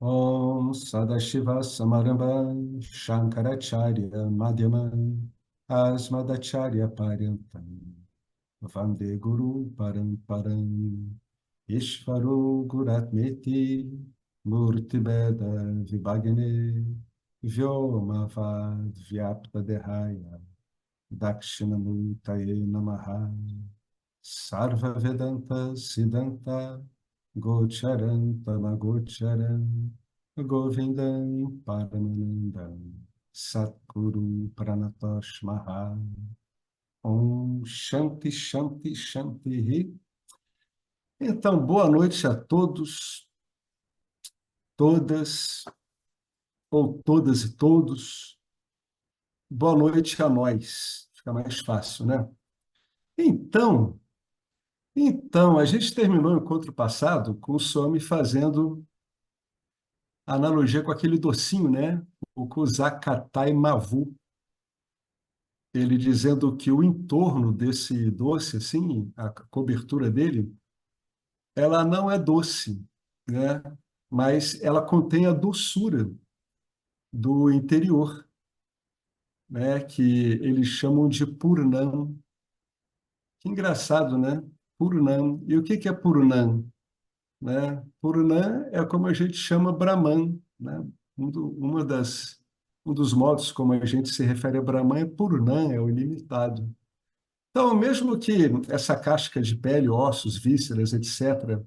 Om Sadashiva Samarambam Shankaracharya Madhyamam Asmadacharya Paryantam Vande Guru Paramparam Ishvaro Guratmeti Murtibeda Vibhagne Vyomavad Vyapta Dehaya Dakshinamurtaye Namaha Sarva Vedanta Siddhanta Gocharanta Magocharam Govindam Paramanandam Satguru Pranatosh Maha Om Shanti Shanti Shanti. Então, boa noite a todos, todas, ou todas e todos. Boa noite a nós. Fica mais fácil, né? Então, a gente terminou o encontro passado com o Swami fazendo analogia com aquele docinho, né? O Kusakatai Mavu. Ele dizendo que o entorno desse doce, assim, a cobertura dele, ela não é doce, né? Mas ela contém a doçura do interior, né? Que eles chamam de Purnam. Que engraçado, né? Purnam. E o que que é Purnam? Né? Purnam é como a gente chama Brahman, né? Um dos modos como a gente se refere a Brahman é Purnam, é o ilimitado. Então, mesmo que essa casca de pele, ossos, vísceras, etc.,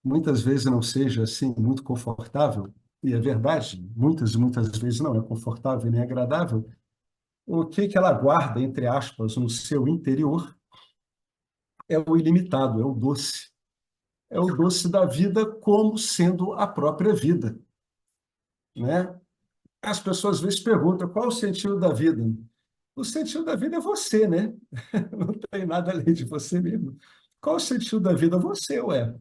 muitas vezes não seja assim muito confortável, e é verdade, muitas e muitas vezes não é confortável e nem agradável, o que que ela guarda, entre aspas, no seu interior é o ilimitado, é o doce. É o doce da vida como sendo a própria vida, né? As pessoas às vezes perguntam qual é o sentido da vida. O sentido da vida é você, né? Não tem nada além de você mesmo. Qual o sentido da vida? Você, ué.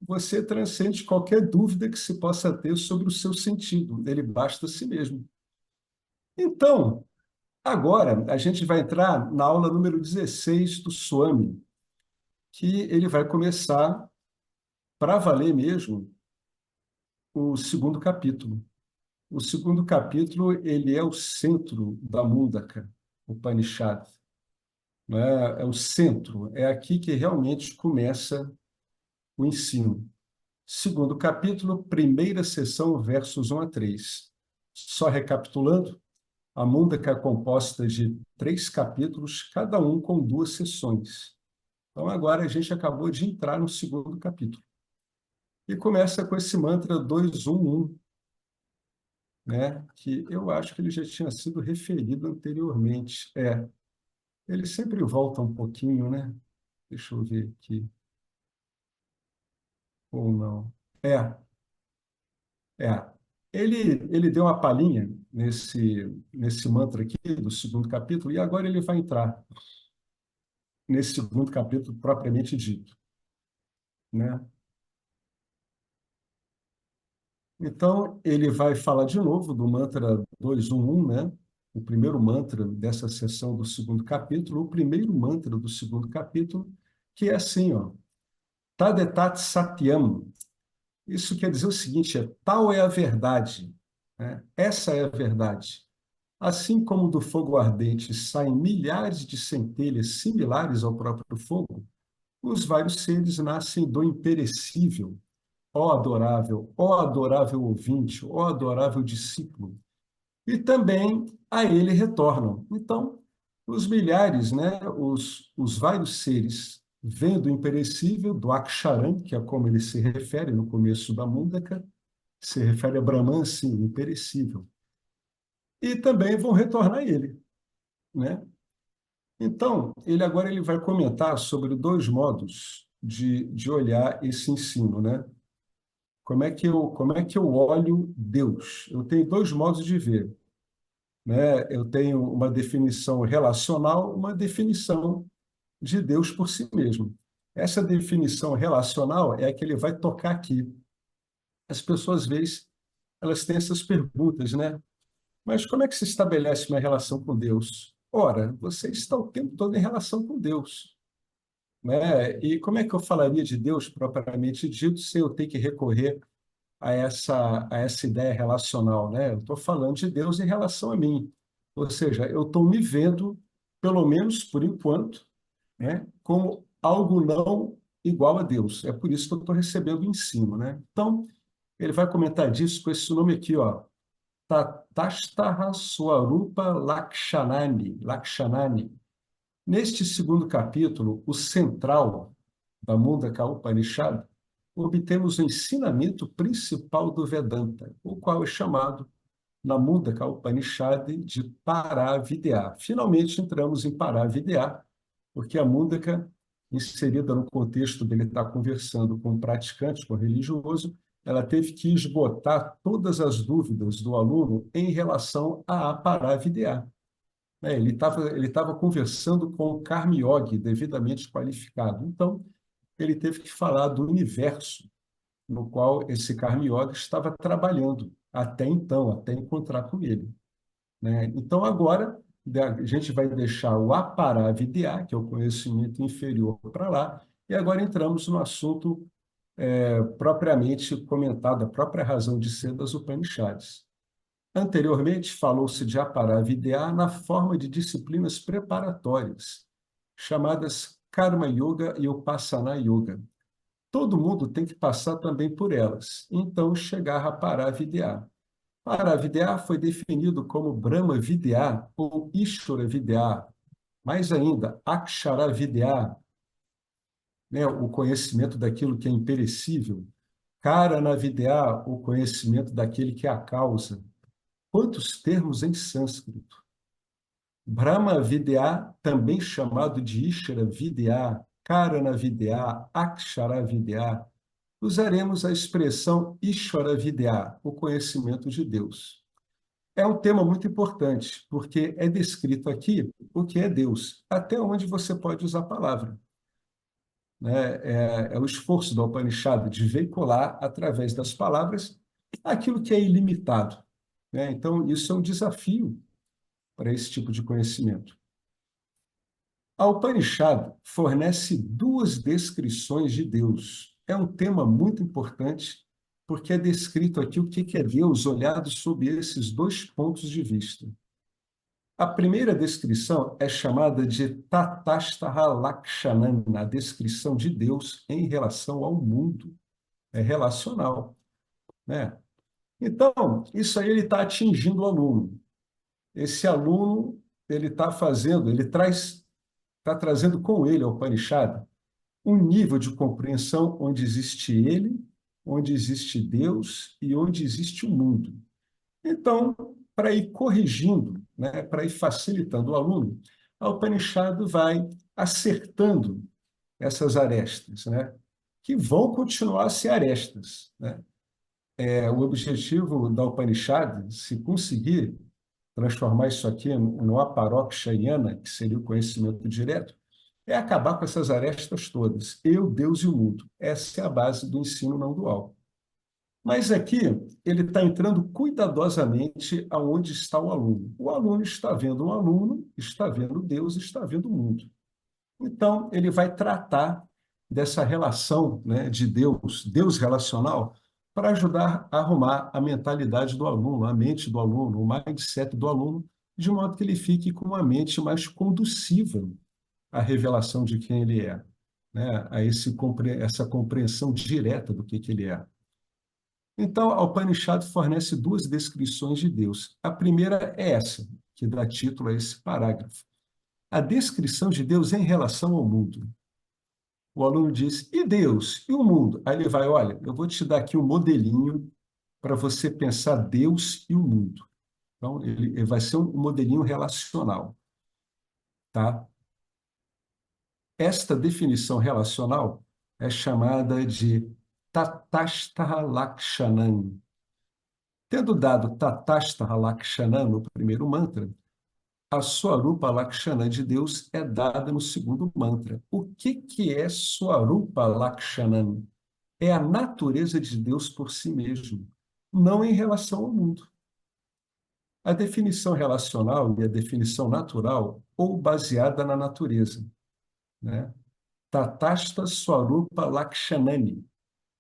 Você transcende qualquer dúvida que se possa ter sobre o seu sentido. Ele basta a si mesmo. Então, agora a gente vai entrar na aula número 16 do Swami, que ele vai começar, para valer mesmo, o segundo capítulo. O segundo capítulo, ele é o centro da Mundaka Upanishad, né? É o centro, é aqui que realmente começa o ensino. Segundo capítulo, primeira sessão, versos 1 a 3. Só recapitulando, a Mundaka é composta de 3 capítulos, cada um com 2 sessões. Então, agora a gente acabou de entrar no segundo capítulo. E começa com esse mantra 211, né? Que eu acho que ele já tinha sido referido anteriormente. Ele sempre volta um pouquinho, né? Deixa eu ver aqui. Ou não. É, é. Ele deu uma palhinha nesse mantra aqui do segundo capítulo, e agora ele vai entrar nesse segundo capítulo propriamente dito, né? Então, ele vai falar de novo do mantra 211, né? O primeiro mantra dessa sessão do segundo capítulo, o primeiro mantra do segundo capítulo, que é assim, ó. Tadetat Satyam. Isso quer dizer o seguinte, tal é a verdade, né? Essa é a verdade. Assim como do fogo ardente saem milhares de centelhas similares ao próprio fogo, os vários seres nascem do imperecível, ó adorável ouvinte, ó adorável discípulo, e também a ele retornam. Então, os milhares, né, os vários seres vêm do imperecível, do Aksharam, que é como ele se refere no começo da Mundaka, se refere a Brahman, sim, imperecível, e também vão retornar a ele, né? Então, ele vai comentar sobre 2 modos de olhar esse ensino, né? Como é que eu olho Deus? Eu tenho 2 modos de ver, né? Eu tenho uma definição relacional, uma definição de Deus por si mesmo. Essa definição relacional é a que ele vai tocar aqui. As pessoas, às vezes, elas têm essas perguntas, né? Mas como é que se estabelece uma relação com Deus? Ora, você está o tempo todo em relação com Deus, né? E como é que eu falaria de Deus propriamente dito se eu tenho que recorrer a essa ideia relacional, né? Eu estou falando de Deus em relação a mim. Ou seja, eu estou me vendo, pelo menos por enquanto, né, como algo não igual a Deus. É por isso que eu estou recebendo o ensino, né? Então, ele vai comentar disso com esse nome aqui, ó. Tatashtaha Swarupa Lakshanani. Lakshanani. Neste segundo capítulo, o central da Mundaka Upanishad, obtemos o ensinamento principal do Vedanta, o qual é chamado na Mundaka Upanishad de Paravidya. Finalmente entramos em Paravidya, porque a Mundaka, inserida no contexto dele estar conversando com um praticante, com um religioso, ela teve que esgotar todas as dúvidas do aluno em relação à Paravidya. Ele estava conversando com o Karma Yogi, devidamente qualificado. Então, ele teve que falar do universo no qual esse Karma Yogi estava trabalhando até então, até encontrar com ele, né? Então, agora, a gente vai deixar o Aparavidya, que é o conhecimento inferior, para lá, e agora entramos no assunto propriamente comentado, a própria razão de ser das Upanishads. Anteriormente, falou-se de Aparavidya na forma de disciplinas preparatórias, chamadas Karma Yoga e Upasana Yoga. Todo mundo tem que passar também por elas, então chegar a Paravidya. Paravidya foi definido como Brahma Vidya ou Ishvara Vidya, mais ainda, Akshara Vidya, né, o conhecimento daquilo que é imperecível, Karana Vidya, o conhecimento daquele que é a causa. Quantos termos em sânscrito? Brahma Vidya, também chamado de Ishvara Vidya, Karana Vidya, Akshara Vidya, usaremos a expressão Ishvara Vidya, o conhecimento de Deus. É um tema muito importante, porque é descrito aqui o que é Deus, até onde você pode usar a palavra, né? É o esforço da Upanishad de veicular, através das palavras, aquilo que é ilimitado, né? Então, isso é um desafio para esse tipo de conhecimento. A Upanishad fornece duas descrições de Deus. É um tema muito importante, porque é descrito aqui o que é Deus olhado sob esses dois pontos de vista. A primeira descrição é chamada de Tatastha Lakshanana, a descrição de Deus em relação ao mundo. É relacional, né? Então, isso aí ele está atingindo o aluno. Esse aluno, ele está fazendo, está trazendo com ele ao Upanishad um nível de compreensão onde existe ele, onde existe Deus e onde existe o mundo. Então, para ir corrigindo, né, para ir facilitando o aluno, a Upanishad vai acertando essas arestas, né, que vão continuar a ser arestas, né? O objetivo da Upanishad, se conseguir transformar isso aqui no aparokshayana, que seria o conhecimento direto, é acabar com essas arestas todas. Eu, Deus e o mundo. Essa é a base do ensino não dual. Mas aqui ele está entrando cuidadosamente aonde está o aluno. O aluno está vendo um aluno, está vendo Deus, está vendo o mundo. Então, ele vai tratar dessa relação, né, de Deus, Deus relacional, para ajudar a arrumar a mentalidade do aluno, a mente do aluno, o mindset do aluno, de modo que ele fique com uma mente mais conduciva à revelação de quem ele é, né, a essa compreensão direta do que ele é. Então, a Upanishad fornece duas descrições de Deus. A primeira é essa, que dá título a esse parágrafo. A descrição de Deus em relação ao mundo. O aluno diz, e Deus? E o mundo? Aí ele vai, olha, eu vou te dar aqui um modelinho para você pensar Deus e o mundo. Então, ele vai ser um modelinho relacional, tá? Esta definição relacional é chamada de Tatastha Lakshanan. Tendo dado Tatastha Lakshanan no primeiro mantra, a Swarupa Lakshana de Deus é dada no segundo mantra. O que é Swarupa Lakshanan? É a natureza de Deus por si mesmo, não em relação ao mundo. A definição relacional e a definição natural, ou baseada na natureza, né? Tatastha Swarupa Lakshanani.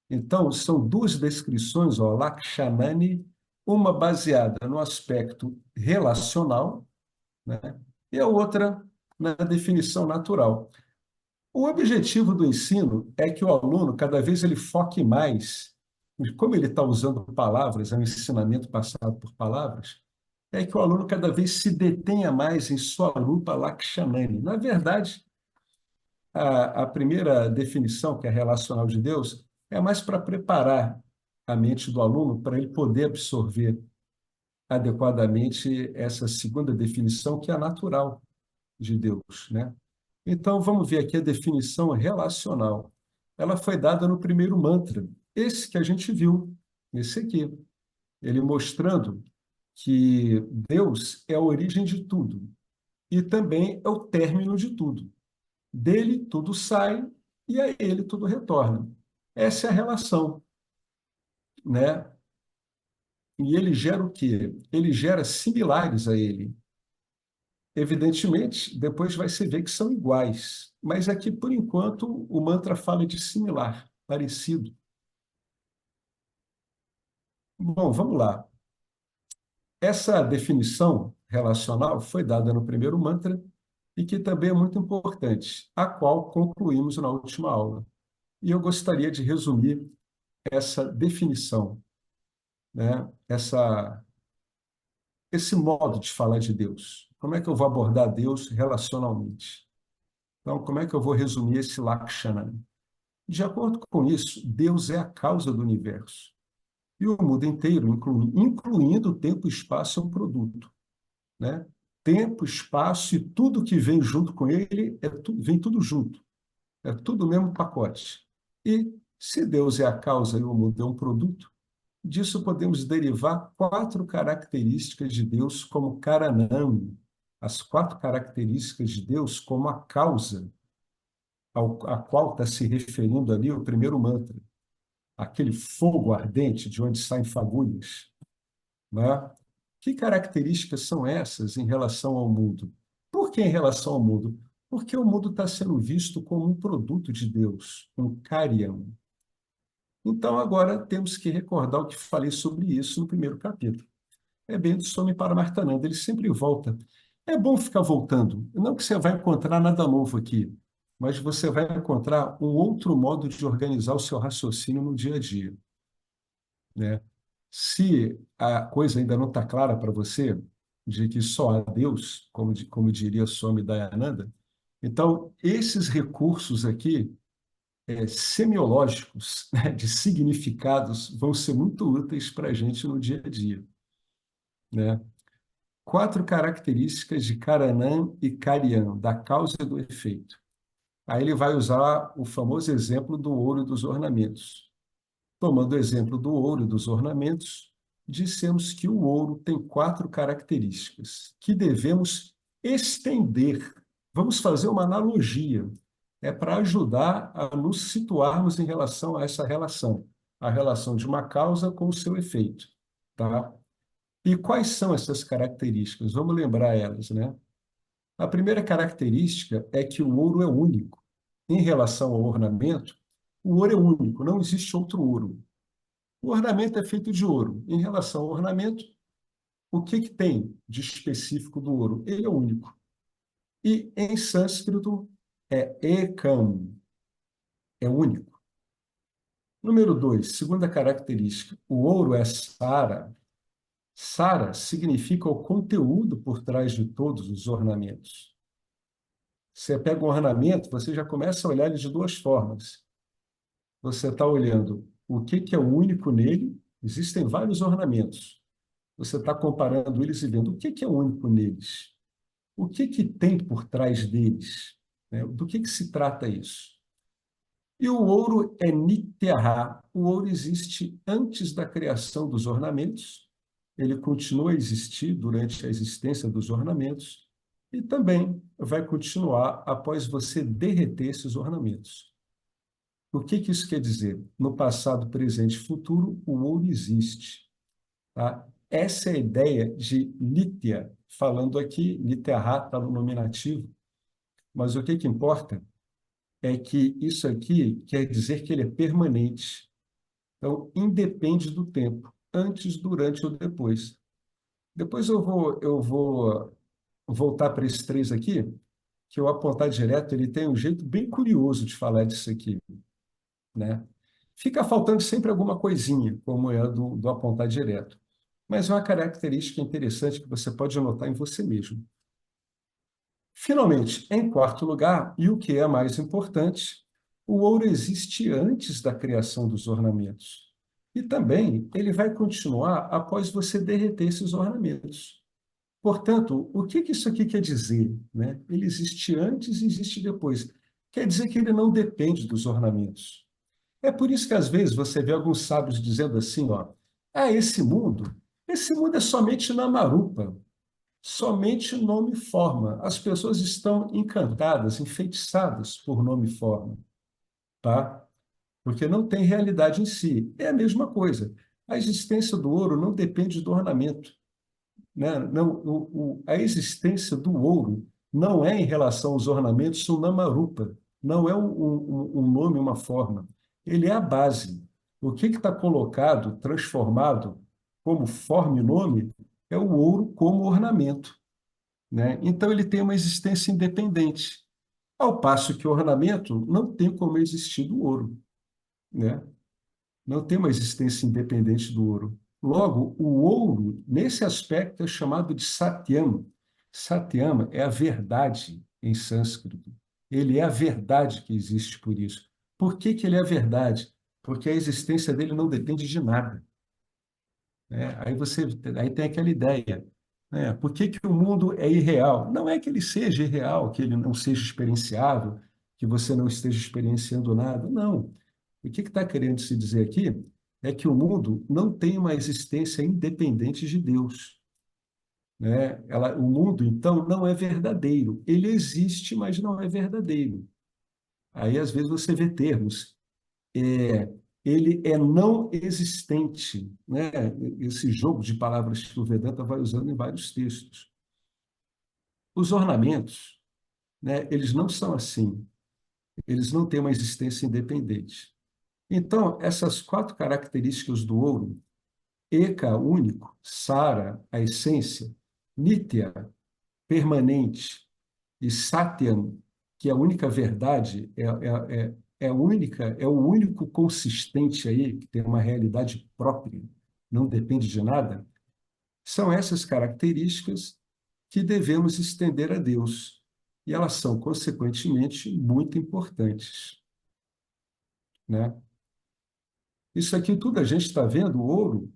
Então, são duas descrições, ó, Lakshanani, uma baseada no aspecto relacional, né, e a outra na definição natural. O objetivo do ensino é que o aluno, cada vez ele foque mais, como ele está usando palavras, é um ensinamento passado por palavras, é que o aluno cada vez se detenha mais em sua lupa Lakshanani. Na verdade, a primeira definição, que é relacional de Deus, é mais para preparar a mente do aluno para ele poder absorver adequadamente essa segunda definição, que é a natural de Deus, né? Então, vamos ver aqui a definição relacional. Ela foi dada no primeiro mantra, esse que a gente viu, esse aqui. Ele mostrando que Deus é a origem de tudo e também é o término de tudo. Dele tudo sai e a ele tudo retorna. Essa é a relação, né? E ele gera o quê? Ele gera similares a ele. Evidentemente, depois vai se ver que são iguais, mas aqui, por enquanto, o mantra fala de similar, parecido. Bom, vamos lá. Essa definição relacional foi dada no primeiro mantra e que também é muito importante, a qual concluímos na última aula. E eu gostaria de resumir essa definição, né? Esse modo de falar de Deus. Como é que eu vou abordar Deus relacionalmente? Então, como é que eu vou resumir esse Lakshana? De acordo com isso, Deus é a causa do universo. E o mundo inteiro, incluindo o tempo e espaço, é um produto, né? Tempo, espaço e tudo que vem junto com ele, vem tudo junto. É tudo o mesmo pacote. E se Deus é a causa e o mundo é um produto, disso podemos derivar quatro características de Deus como Karanam, as quatro características de Deus como a causa a qual está se referindo ali o primeiro mantra, aquele fogo ardente de onde saem fagulhas, né? Que características são essas em relação ao mundo? Por que em relação ao mundo? Porque o mundo está sendo visto como um produto de Deus, um Karyam. Então, agora temos que recordar o que falei sobre isso no primeiro capítulo. É bem do Swami Paramartananda, ele sempre volta. É bom ficar voltando. Não que você vai encontrar nada novo aqui, mas você vai encontrar um outro modo de organizar o seu raciocínio no dia a dia, né? Se a coisa ainda não está clara para você, de que só há Deus, como diria Swami Dayananda, então esses recursos aqui, semiológicos, né, de significados, vão ser muito úteis para a gente no dia a dia, né? Quatro características de Karanam e Karyan, da causa e do efeito. Aí ele vai usar o famoso exemplo do ouro e dos ornamentos. Tomando o exemplo do ouro e dos ornamentos, dissemos que o ouro tem quatro características que devemos estender. Vamos fazer uma analogia. É para ajudar a nos situarmos em relação a essa relação, a relação de uma causa com o seu efeito, tá? E quais são essas características? Vamos lembrar elas, né? A primeira característica é que o ouro é único. Em relação ao ornamento, o ouro é único, não existe outro ouro. O ornamento é feito de ouro. Em relação ao ornamento, o que que tem de específico do ouro? Ele é único. E em sânscrito é ekam, é único. Número 2, segunda característica, o ouro é sara. Sara significa o conteúdo por trás de todos os ornamentos. Você pega um ornamento, você já começa a olhar ele de duas formas. Você está olhando o que que é único nele, existem vários ornamentos. Você está comparando eles e vendo o que que é único neles. O que que tem por trás deles? Né? Do que se trata isso? E o ouro é Nityaha. O ouro existe antes da criação dos ornamentos, ele continua a existir durante a existência dos ornamentos e também vai continuar após você derreter esses ornamentos. O que que isso quer dizer? No passado, presente e futuro, o ouro existe. Tá? Essa é a ideia de Nitya, falando aqui, Nityaha está no nominativo, mas o que que importa é que isso aqui quer dizer que ele é permanente. Então, independe do tempo, antes, durante ou depois. Depois eu vou voltar para esses três aqui, que o apontar direto ele tem um jeito bem curioso de falar disso aqui, né? Fica faltando sempre alguma coisinha, como é a do apontar direto. Mas é uma característica interessante que você pode anotar em você mesmo. Finalmente, em quarto lugar, e o que é mais importante, o ouro existe antes da criação dos ornamentos. E também ele vai continuar após você derreter esses ornamentos. Portanto, o que isso aqui quer dizer, né? Ele existe antes e existe depois. Quer dizer que ele não depende dos ornamentos. É por isso que às vezes você vê alguns sábios dizendo assim, ó, esse mundo é somente Namarupa, somente nome e forma. As pessoas estão encantadas, enfeitiçadas por nome e forma, tá? Porque não tem realidade em si. É a mesma coisa. A existência do ouro não depende do ornamento, né? Não, a existência do ouro não é em relação aos ornamentos um namarupa, não é um nome, uma forma. Ele é a base. O que está colocado, transformado como forma e nome, é o ouro como ornamento, né? Então ele tem uma existência independente, ao passo que o ornamento não tem como existir do ouro, né? Não tem uma existência independente do ouro. Logo, o ouro, nesse aspecto, é chamado de Satyam. Satyam é a verdade em sânscrito. Ele é a verdade que existe por isso. Por que ele é a verdade? Porque a existência dele não depende de nada, né? Aí tem aquela ideia, né? Por que o mundo é irreal? Não é que ele seja irreal, que ele não seja experienciável, que você não esteja experienciando nada. Não. O que está querendo se dizer aqui é que o mundo não tem uma existência independente de Deus, né? O mundo, então, não é verdadeiro. Ele existe, mas não é verdadeiro. Aí, às vezes, você vê termos. É, ele é não existente, né? Esse jogo de palavras que o Vedanta vai usando em vários textos. Os ornamentos, né? Eles não são assim. Eles não têm uma existência independente. Então, essas quatro características do ouro, Eka, único, Sara, a essência, Nitya, permanente, e Satyam, que é a única verdade, é a única, é o único consistente aí, que tem uma realidade própria, não depende de nada, são essas características que devemos estender a Deus. E elas são, consequentemente, muito importantes, né? Isso aqui tudo a gente está vendo, o ouro,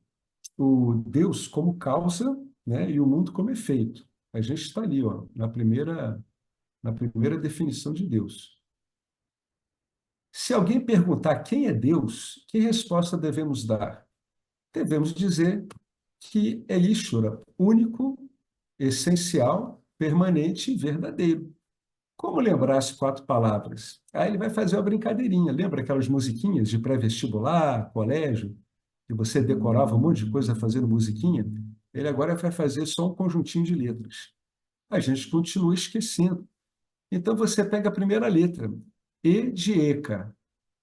o Deus como causa, né, e o mundo como efeito. A gente está ali, ó, na primeira definição de Deus. Se alguém perguntar quem é Deus, que resposta devemos dar? Devemos dizer que é Ishvara, único, essencial, permanente e verdadeiro. Como lembrar as quatro palavras? Aí ele vai fazer uma brincadeirinha. Lembra aquelas musiquinhas de pré-vestibular, colégio, que você decorava um monte de coisa fazendo musiquinha? Ele agora vai fazer só um conjuntinho de letras. A gente continua esquecendo. Então você pega a primeira letra, E de Eka,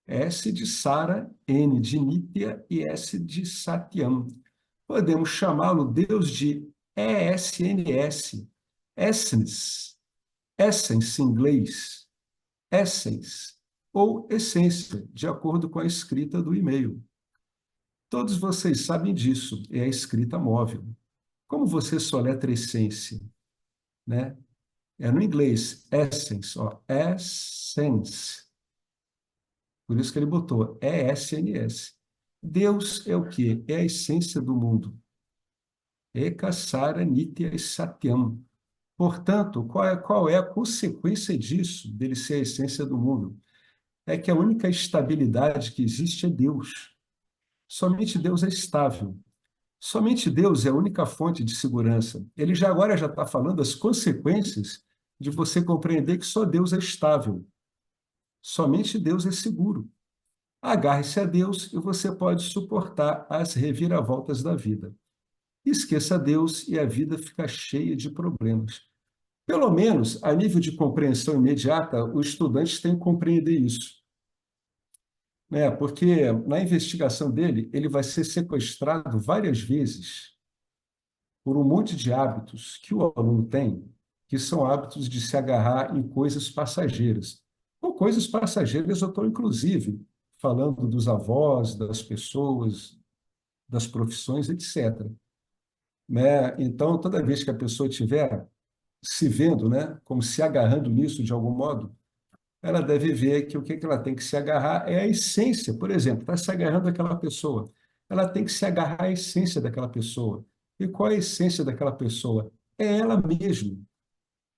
S de Sara, N de Nitya e S de Satyam. Podemos chamá-lo Deus de ESNS, Essence, Essence em inglês, Essence, ou essência, de acordo com a escrita do e-mail. Todos vocês sabem disso, é a escrita móvel. Como você soletra essência, né? É no inglês, essence, ó, essence. Por isso que ele botou ESNS. Deus é o quê? É a essência do mundo. Eka Sara Nitya e Satyam. Portanto, qual é a consequência disso, dele ser a essência do mundo? É que a única estabilidade que existe é Deus. Somente Deus é estável. Somente Deus é a única fonte de segurança. Ele já agora já está falando das consequências de você compreender que só Deus é estável. Somente Deus é seguro. Agarre-se a Deus e você pode suportar as reviravoltas da vida. Esqueça Deus e a vida fica cheia de problemas. Pelo menos, a nível de compreensão imediata, os estudantes têm que compreender isso. né? Porque na investigação dele, ele vai ser sequestrado várias vezes por um monte de hábitos que o aluno tem, que são hábitos de se agarrar em coisas passageiras. Com coisas passageiras, eu estou, inclusive, falando dos avós, das pessoas, das profissões, etc. Né? Então, toda vez que a pessoa estiver se vendo, né, como se agarrando nisso de algum modo, ela deve ver que o que ela tem que se agarrar é a essência. Por exemplo, está se agarrando àquela pessoa. Ela tem que se agarrar à essência daquela pessoa. E qual é a essência daquela pessoa? É ela mesma,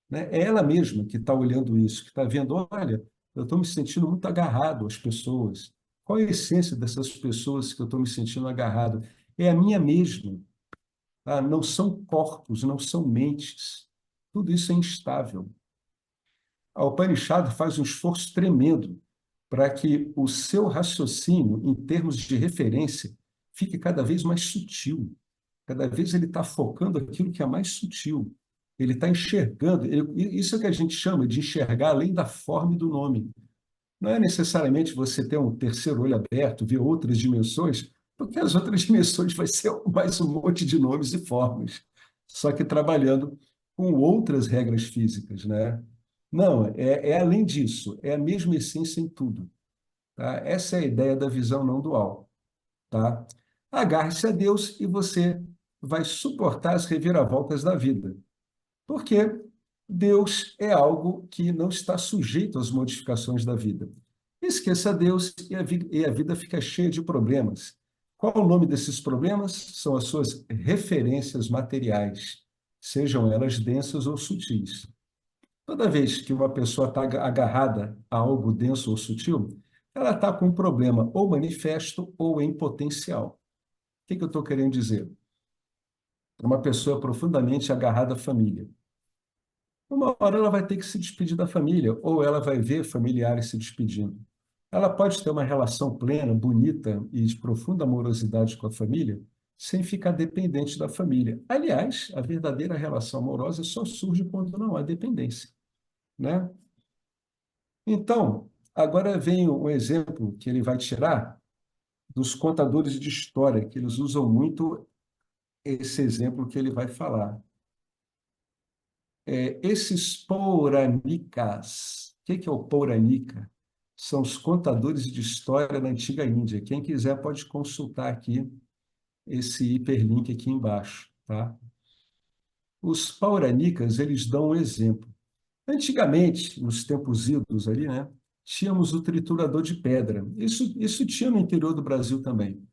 né? É ela mesma que está olhando isso, que está vendo, olha, eu estou me sentindo muito agarrado às pessoas. Qual é a essência dessas pessoas que eu estou me sentindo agarrado? É a minha mesma. Ah, não são corpos, não são mentes. Tudo isso é instável. A Upanishad faz um esforço tremendo para que o seu raciocínio, em termos de referência, fique cada vez mais sutil. Cada vez ele está focando aquilo que é mais sutil. Ele está enxergando. Isso é o que a gente chama de enxergar além da forma e do nome. Não é necessariamente você ter um terceiro olho aberto, ver outras dimensões, porque as outras dimensões vai ser mais um monte de nomes e formas, só que trabalhando com outras regras físicas, né? Não, é além disso, é a mesma essência em tudo, tá? Essa é a ideia da visão não dual, tá? Agarre-se a Deus e você vai suportar as reviravoltas da vida, porque Deus é algo que não está sujeito às modificações da vida. Esqueça Deus e a vida fica cheia de problemas. Qual o nome desses problemas? São as suas referências materiais, sejam elas densas ou sutis. Toda vez que uma pessoa está agarrada a algo denso ou sutil, ela está com um problema ou manifesto ou em potencial. O que eu estou querendo dizer? Uma pessoa profundamente agarrada à família. Uma hora ela vai ter que se despedir da família, ou ela vai ver familiares se despedindo. Ela pode ter uma relação plena, bonita e de profunda amorosidade com a família, sem ficar dependente da família. Aliás, a verdadeira relação amorosa só surge quando não há dependência, né? Então, agora vem um exemplo que ele vai tirar dos contadores de história, que eles usam muito esse exemplo que ele vai falar. Esses Pauranikas, o que é o Pauranika? São os contadores de história na antiga Índia. Quem quiser pode consultar aqui esse hiperlink aqui embaixo, tá? Os Pauranikas, eles dão um exemplo. Antigamente, nos tempos idos ali, né, tínhamos o triturador de pedra. Isso tinha no interior do Brasil também.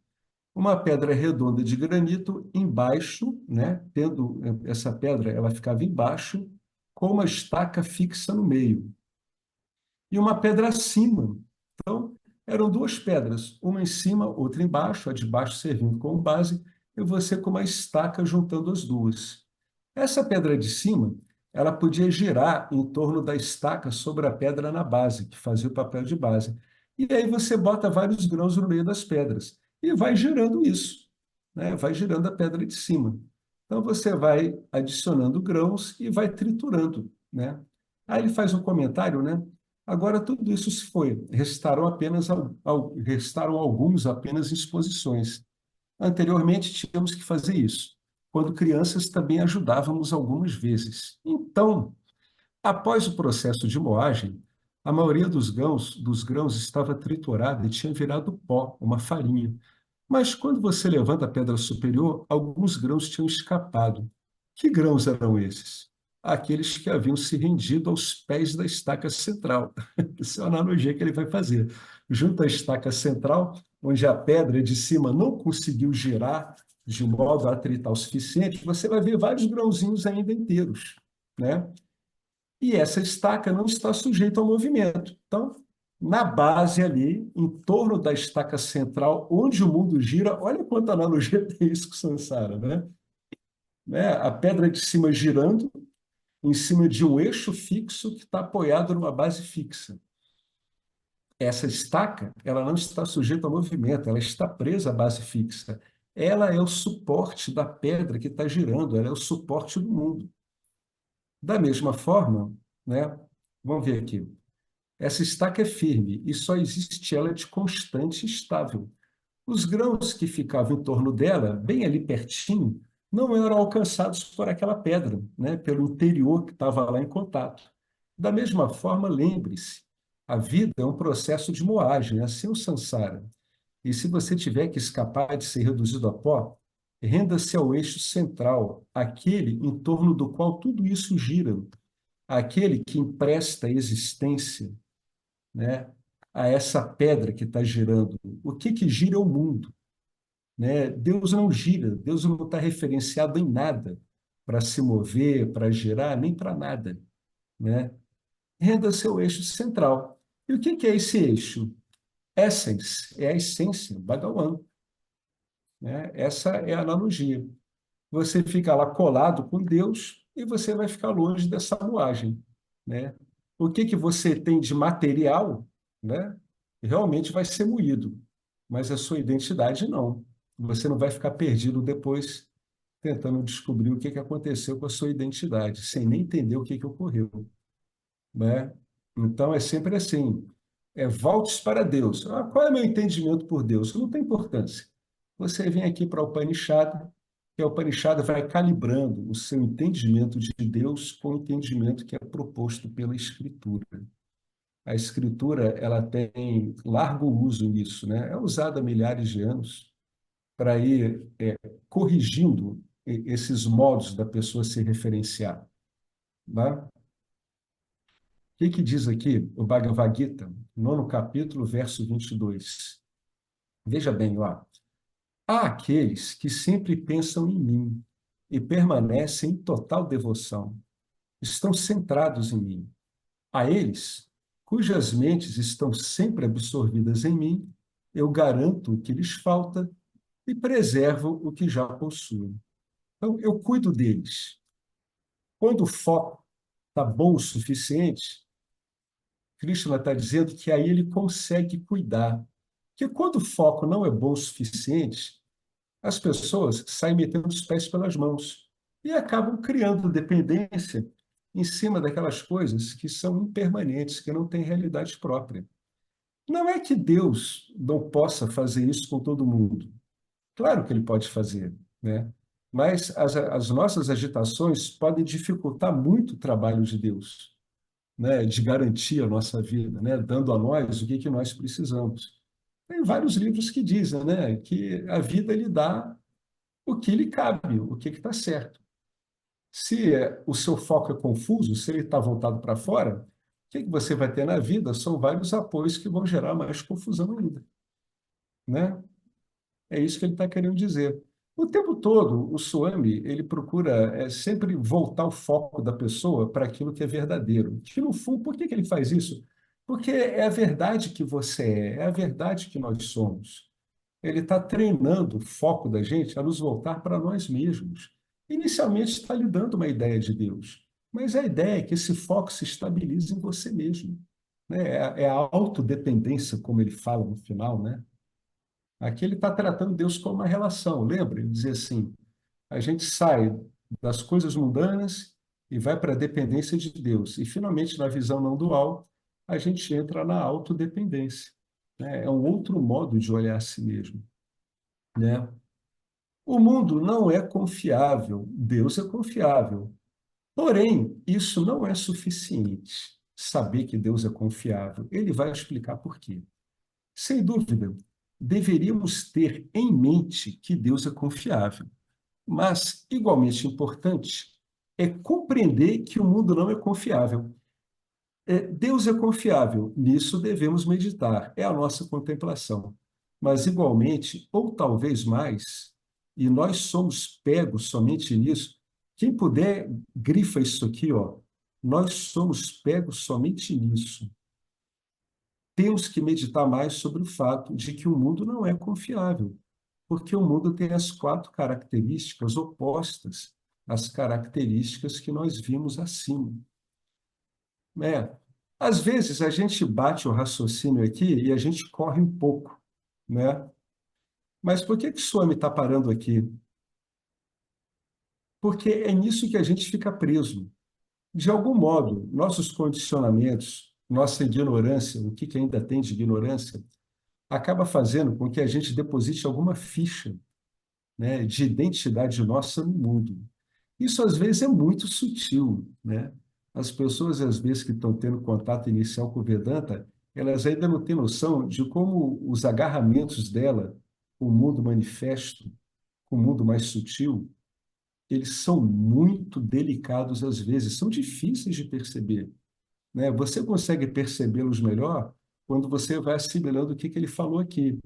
Uma pedra redonda de granito embaixo, né, tendo essa pedra, ela ficava embaixo, com uma estaca fixa no meio. E uma pedra acima. Então, eram duas pedras, uma em cima, outra embaixo, a de baixo servindo como base, e você com uma estaca juntando as duas. Essa pedra de cima, ela podia girar em torno da estaca sobre a pedra na base, que fazia o papel de base. E aí você bota vários grãos no meio das pedras e vai girando isso, né? Vai girando a pedra de cima. Então você vai adicionando grãos e vai triturando, né? Aí ele faz um comentário, né? Agora tudo isso se foi, restaram alguns apenas exposições. Anteriormente, tínhamos que fazer isso. Quando crianças, também ajudávamos algumas vezes. Então, após o processo de moagem, a maioria dos grãos estava triturada e tinha virado pó, uma farinha. Mas quando você levanta a pedra superior, alguns grãos tinham escapado. Que grãos eram esses? Aqueles que haviam se rendido aos pés da estaca central. Essa é a analogia que ele vai fazer. Junto à estaca central, onde a pedra de cima não conseguiu girar de modo a atritar o suficiente, você vai ver vários grãozinhos ainda inteiros, né? E essa estaca não está sujeita ao movimento. Então, na base ali, em torno da estaca central, onde o mundo gira, olha quanta analogia tem isso com Sansara, né? A pedra de cima girando em cima de um eixo fixo que está apoiado numa base fixa. Essa estaca, ela não está sujeita ao movimento, ela está presa à base fixa. Ela é o suporte da pedra que está girando, ela é o suporte do mundo. Da mesma forma, né? Vamos ver aqui. Essa estaca é firme e só existe ela de constante e estável. Os grãos que ficavam em torno dela, bem ali pertinho, não eram alcançados por aquela pedra, né? Pelo interior que estava lá em contato. Da mesma forma, lembre-se, a vida é um processo de moagem, assim é o samsara. E se você tiver que escapar de ser reduzido a pó, renda-se ao eixo central, aquele em torno do qual tudo isso gira, aquele que empresta existência, né, a essa pedra que está girando. O que que gira é o mundo, né? Deus não gira, Deus não está referenciado em nada para se mover, para girar, nem para nada, né? Renda-se ao eixo central. E o que que é esse eixo? Essence, é a essência, Bhagavan, né? Essa é a analogia. Você fica lá colado com Deus e você vai ficar longe dessa moagem, né? O que que você tem de material, né? Realmente vai ser moído, mas a sua identidade não. Você não vai ficar perdido depois tentando descobrir o que que aconteceu com a sua identidade, sem nem entender o que que ocorreu, né? Então é sempre assim, voltes para Deus. Ah, qual é o meu entendimento por Deus? Não tem importância. Você vem aqui para o Upanishad, e a Upanishad vai calibrando o seu entendimento de Deus com o entendimento que é proposto pela Escritura. A Escritura ela tem largo uso nisso, né? É usada há milhares de anos para ir corrigindo esses modos da pessoa se referenciar, né? O que que diz aqui o Bhagavad Gita, nono capítulo, verso 22? Veja bem, ó. Há aqueles que sempre pensam em mim e permanecem em total devoção, estão centrados em mim. A eles, cujas mentes estão sempre absorvidas em mim, eu garanto o que lhes falta e preservo o que já possuem. Então, eu cuido deles. Quando o foco está bom o suficiente, Krishna está dizendo que aí ele consegue cuidar. Porque quando o foco não é bom o suficiente, as pessoas saem metendo os pés pelas mãos e acabam criando dependência em cima daquelas coisas que são impermanentes, que não têm realidade própria. Não é que Deus não possa fazer isso com todo mundo. Claro que ele pode fazer, né? Mas as nossas agitações podem dificultar muito o trabalho de Deus, né? De garantir a nossa vida, né? Dando a nós o que que nós precisamos. Tem vários livros que dizem, né? Que a vida lhe dá o que lhe cabe, o que está certo. Se o seu foco é confuso, se ele está voltado para fora, o que que você vai ter na vida? São vários apoios que vão gerar mais confusão ainda, né? É isso que ele está querendo dizer. O tempo todo, o Swami, ele procura sempre voltar o foco da pessoa para aquilo que é verdadeiro. Que, no fundo, por que que ele faz isso? Porque é a verdade que você é a verdade que nós somos. Ele está treinando o foco da gente a nos voltar para nós mesmos. Inicialmente está lhe dando uma ideia de Deus, mas a ideia é que esse foco se estabilize em você mesmo, né? É a autodependência, como ele fala no final, né? Aqui ele está tratando Deus como uma relação. Lembra? Ele dizia assim: a gente sai das coisas mundanas e vai para a dependência de Deus. E, finalmente, na visão não dual, a gente entra na autodependência, né? É um outro modo de olhar a si mesmo, né? O mundo não é confiável, Deus é confiável. Porém, isso não é suficiente. Saber que Deus é confiável. Ele vai explicar por quê. Sem dúvida, deveríamos ter em mente que Deus é confiável. Mas, igualmente importante, é compreender que o mundo não é confiável. Deus é confiável, nisso devemos meditar, é a nossa contemplação. Mas, igualmente, ou talvez mais, e nós somos pegos somente nisso, quem puder, grifa isso aqui, ó. Nós somos pegos somente nisso. Temos que meditar mais sobre o fato de que o mundo não é confiável, porque o mundo tem as quatro características opostas às características que nós vimos acima. É. Às vezes a gente bate o raciocínio aqui e a gente corre um pouco, né? Mas por que que o Swami está parando aqui? Porque é nisso que a gente fica preso. De algum modo, nossos condicionamentos, nossa ignorância, o que que ainda tem de ignorância, acaba fazendo com que a gente deposite alguma ficha, né, de identidade nossa no mundo. Isso às vezes é muito sutil, né? As pessoas às vezes que estão tendo contato inicial com o Vedanta, elas ainda não têm noção de como os agarramentos dela, o mundo manifesto, o mundo mais sutil, eles são muito delicados às vezes, são difíceis de perceber, né? Você consegue percebê-los melhor quando você vai assimilando o que que ele falou aqui.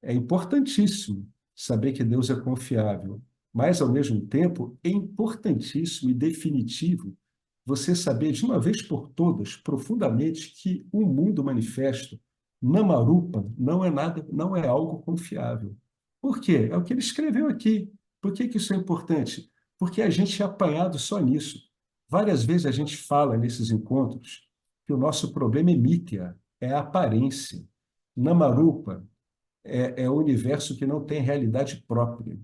É importantíssimo saber que Deus é confiável, mas, ao mesmo tempo, é importantíssimo e definitivo você saber de uma vez por todas, profundamente, que o mundo manifesto, Namarupa, não é nada, não é algo confiável. Por quê? É o que ele escreveu aqui. Por que que isso é importante? Porque a gente é apanhado só nisso. Várias vezes a gente fala nesses encontros que o nosso problema é mítea, é a aparência. Namarupa, é o universo que não tem realidade própria.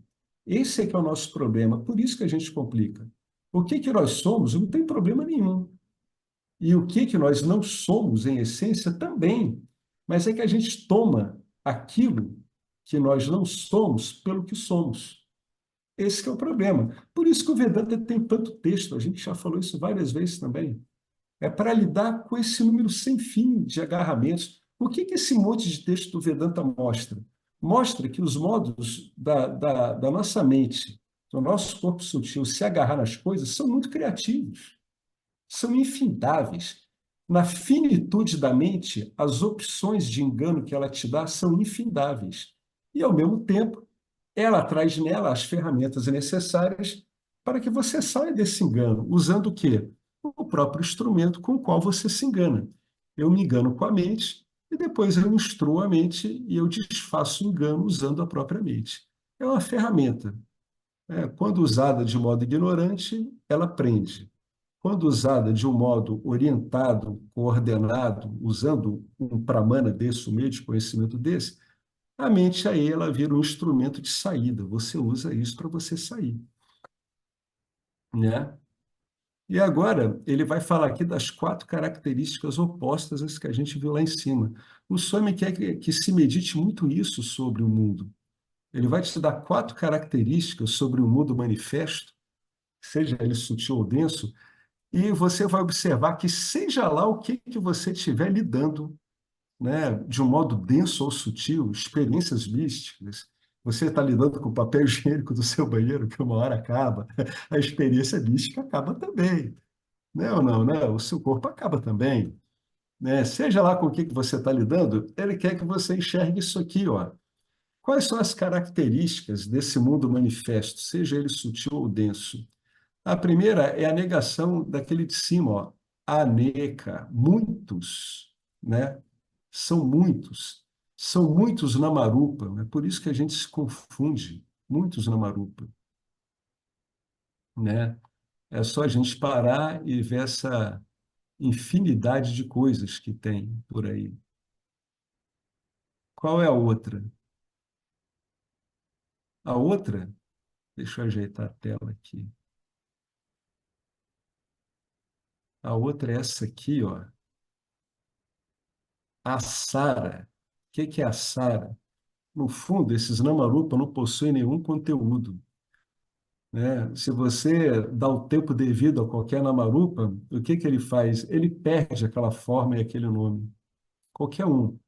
Esse é que é o nosso problema, por isso que a gente complica. O que que nós somos não tem problema nenhum. E o que que nós não somos, em essência, também. Mas é que a gente toma aquilo que nós não somos pelo que somos. Esse que é o problema. Por isso que o Vedanta tem tanto texto, a gente já falou isso várias vezes também. É para lidar com esse número sem fim de agarramentos. O que que esse monte de texto do Vedanta mostra? Mostra que os modos da nossa mente, do nosso corpo sutil se agarrar nas coisas são muito criativos, são infindáveis. Na finitude da mente, as opções de engano que ela te dá são infindáveis. E, ao mesmo tempo, ela traz nela as ferramentas necessárias para que você saia desse engano, usando o quê? O próprio instrumento com o qual você se engana. Eu me engano com a mente e depois eu instruo a mente e eu desfaço o engano usando a própria mente. É uma ferramenta. Quando usada de modo ignorante, ela prende. Quando usada de um modo orientado, coordenado, usando um pramana desse, um meio de conhecimento desse, a mente aí ela vira um instrumento de saída. Você usa isso para você sair, né? E agora ele vai falar aqui das quatro características opostas às que a gente viu lá em cima. O Swami quer que se medite muito isso sobre o mundo. Ele vai te dar quatro características sobre o mundo manifesto, seja ele sutil ou denso, e você vai observar que seja lá o que que você estiver lidando, né, de um modo denso ou sutil, experiências místicas. Você está lidando com o papel higiênico do seu banheiro, que uma hora acaba, a experiência mística acaba também, né ou não, né? O seu corpo acaba também, né? Seja lá com o que que você está lidando, ele quer que você enxergue isso aqui, ó. Quais são as características desse mundo manifesto, seja ele sutil ou denso? A primeira é a negação daquele de cima, ó. Aneca, muitos, né? São muitos. São muitos Namarupa. É por isso que a gente se confunde. Muitos Namarupa, né? É só a gente parar e ver essa infinidade de coisas que tem por aí. Qual é a outra? A outra, deixa eu ajeitar a tela aqui. A outra é essa aqui, ó. A Sara. O que que é a Sara? No fundo, esses Namarupa não possuem nenhum conteúdo, né? Se você dá o tempo devido a qualquer Namarupa, o que que ele faz? Ele perde aquela forma e aquele nome. Qualquer um.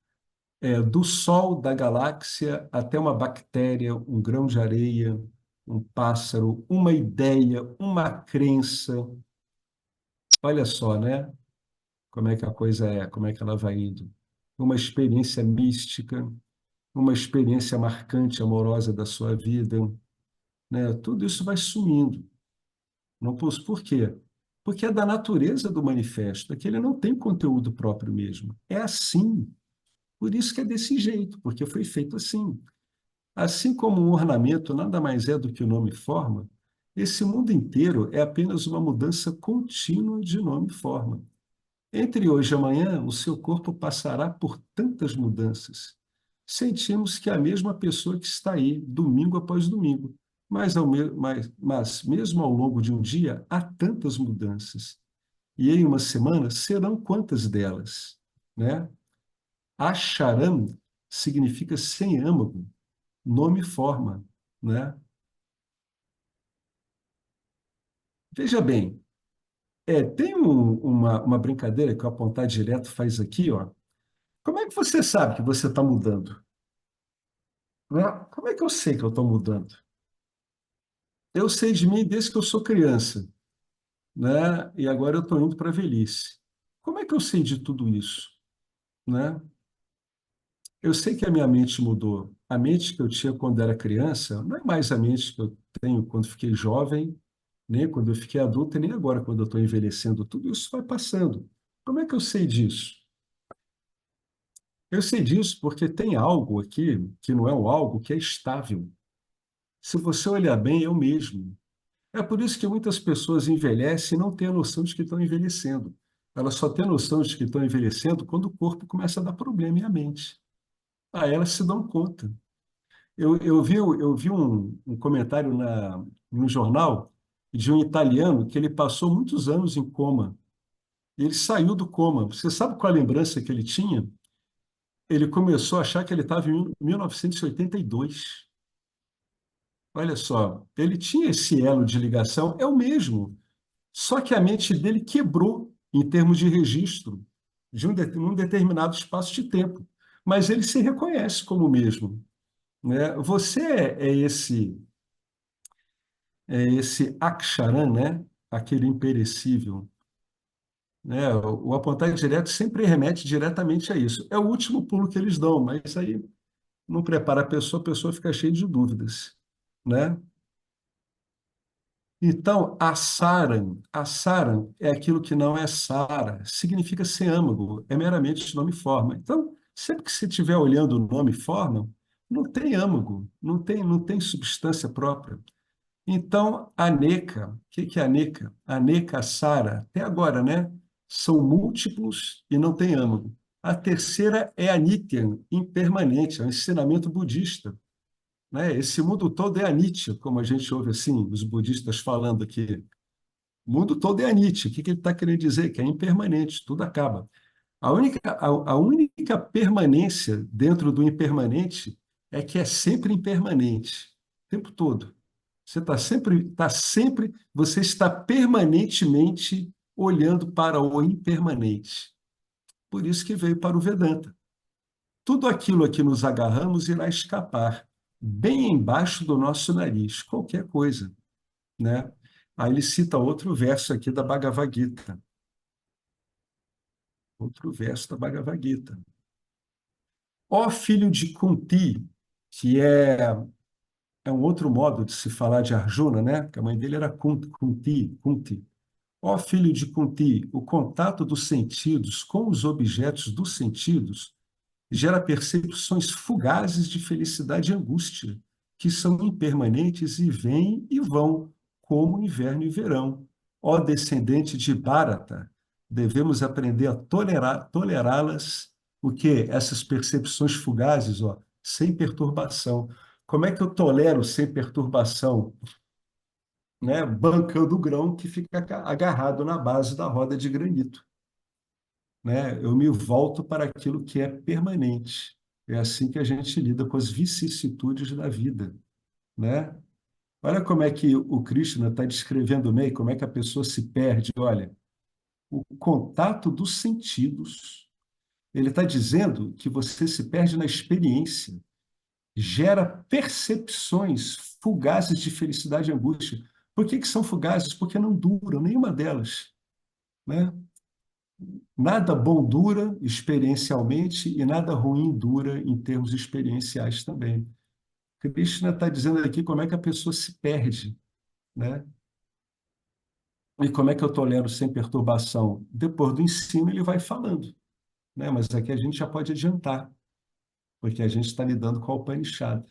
Do Sol, da galáxia, até uma bactéria, um grão de areia, um pássaro, uma ideia, uma crença. Olha só, né? Como é que a coisa é, como é que ela vai indo. Uma experiência mística, uma experiência marcante, amorosa da sua vida, né? Tudo isso vai sumindo. Não por quê? Porque é da natureza do manifesto, é que ele não tem conteúdo próprio mesmo. É assim. Por isso que é desse jeito, porque foi feito assim. Assim como um ornamento nada mais é do que o nome e forma, esse mundo inteiro é apenas uma mudança contínua de nome e forma. Entre hoje e amanhã, o seu corpo passará por tantas mudanças. Sentimos que é a mesma pessoa que está aí, domingo após domingo. Mas mesmo ao longo de um dia, há tantas mudanças. E em uma semana serão quantas delas, né? Acharam significa sem âmago, nome e forma, né? Veja bem, tem uma brincadeira que o Apontar Direto faz aqui, ó. Como é que você sabe que você está mudando? Né? Como é que eu sei que eu estou mudando? Eu sei de mim desde que eu sou criança, né? E agora eu estou indo para a velhice. Como é que eu sei de tudo isso, né? Eu sei que a minha mente mudou. A mente que eu tinha quando era criança não é mais a mente que eu tenho quando fiquei jovem, nem quando eu fiquei adulto, e nem agora quando eu estou envelhecendo. Tudo isso vai passando. Como é que eu sei disso? Eu sei disso porque tem algo aqui que não é um algo que é estável. Se você olhar bem, é o mesmo. É por isso que muitas pessoas envelhecem e não têm a noção de que estão envelhecendo. Elas só têm a noção de que estão envelhecendo quando o corpo começa a dar problema e a mente. Aí elas se dão conta. Eu vi um comentário no jornal de um italiano que ele passou muitos anos em coma. E ele saiu do coma. Você sabe qual a lembrança que ele tinha? Ele começou a achar que ele estava em 1982. Olha só, ele tinha esse elo de ligação, é o mesmo. Só que a mente dele quebrou em termos de registro num determinado espaço de tempo. Mas ele se reconhece como o mesmo, né? Você é esse Aksharan, né? Aquele imperecível, né? O apontar direto sempre remete diretamente a isso. É o último pulo que eles dão, mas aí não prepara a pessoa fica cheia de dúvidas, né? Então, a Saran é aquilo que não é Sara, significa ser âmago, é meramente nome e forma. Então, sempre que você estiver olhando o nome e forma, não tem âmago, não tem substância própria. Então, a Neca, o que é a Neca? A Neca, a Sara, até agora, né? São múltiplos e não tem âmago. A terceira é a Nityan, impermanente, é um ensinamento budista, né? Esse mundo todo é Anicca, como a gente ouve assim, os budistas falando aqui. O mundo todo é Anicca. O que ele está querendo dizer? Que é impermanente, tudo acaba. A única permanência dentro do impermanente é que é sempre impermanente, o tempo todo. Você está permanentemente olhando para o impermanente. Por isso que veio para o Vedanta. Tudo aquilo a que nos agarramos irá escapar, bem embaixo do nosso nariz, qualquer coisa, né? Aí ele cita outro verso aqui da Bhagavad Gita, outro verso da Bhagavad Gita. Ó filho de Kunti, que é um outro modo de se falar de Arjuna, né? Porque a mãe dele era Kunti, Kunti. Ó filho de Kunti, o contato dos sentidos com os objetos dos sentidos gera percepções fugazes de felicidade e angústia, que são impermanentes e vêm e vão, como inverno e verão. Ó descendente de Bharata, devemos aprender a tolerá-las, o que essas percepções fugazes, ó, sem perturbação. Como é que eu tolero sem perturbação? Né? Bancando o grão que fica agarrado na base da roda de granito, né? Eu me volto para aquilo que é permanente. É assim que a gente lida com as vicissitudes da vida, né? Olha como é que o Krishna está descrevendo bem como é que a pessoa se perde. Olha, o contato dos sentidos. Ele está dizendo que você se perde na experiência, gera percepções fugazes de felicidade e angústia. Por que são fugazes? Porque não duram nenhuma delas, né? Nada bom dura experiencialmente e nada ruim dura em termos experienciais também. Krishna está dizendo aqui como é que a pessoa se perde, né? E como é que eu tolero sem perturbação? Depois do ensino ele vai falando, né? Mas aqui a gente já pode adiantar, porque a gente está lidando com a Upanishad,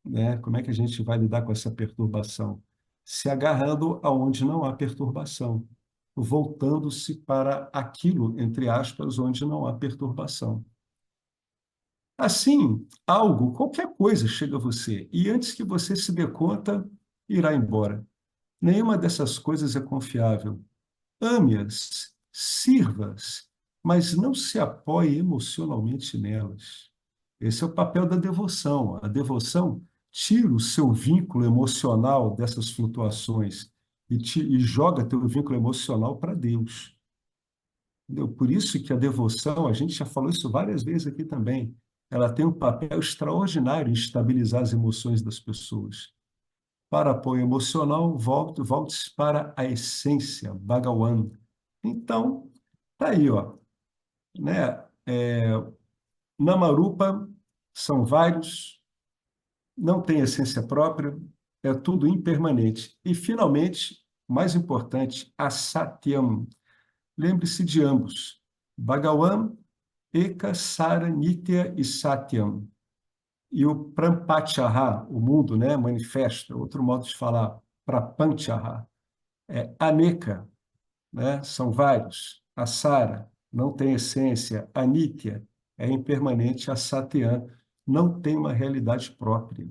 né? Como é que a gente vai lidar com essa perturbação? Se agarrando aonde não há perturbação, voltando-se para aquilo, entre aspas, onde não há perturbação. Assim, algo, qualquer coisa chega a você, e antes que você se dê conta, irá embora. Nenhuma dessas coisas é confiável. ame-as, sirva-as, mas não se apoie emocionalmente nelas. Esse é o papel da devoção. A devoção tira o seu vínculo emocional dessas flutuações e joga teu vínculo emocional para Deus. Entendeu? Por isso que a devoção, a gente já falou isso várias vezes aqui também, ela tem um papel extraordinário em estabilizar as emoções das pessoas. Para apoio emocional, volte para a essência, Bhagavan. Então, tá aí, ó, né? Namarupa são vários, não tem essência própria, é tudo impermanente. E, finalmente, mais importante, a Satyam. Lembre-se de ambos. Bhagavan, Eka, Sara, Nitya e Satyam. E o Prampachaha, o mundo, né, manifesta, outro modo de falar, Prapanchaha, é Aneka, né, são vários. A Sara não tem essência, a Nitya é impermanente, a Satyam não tem uma realidade própria,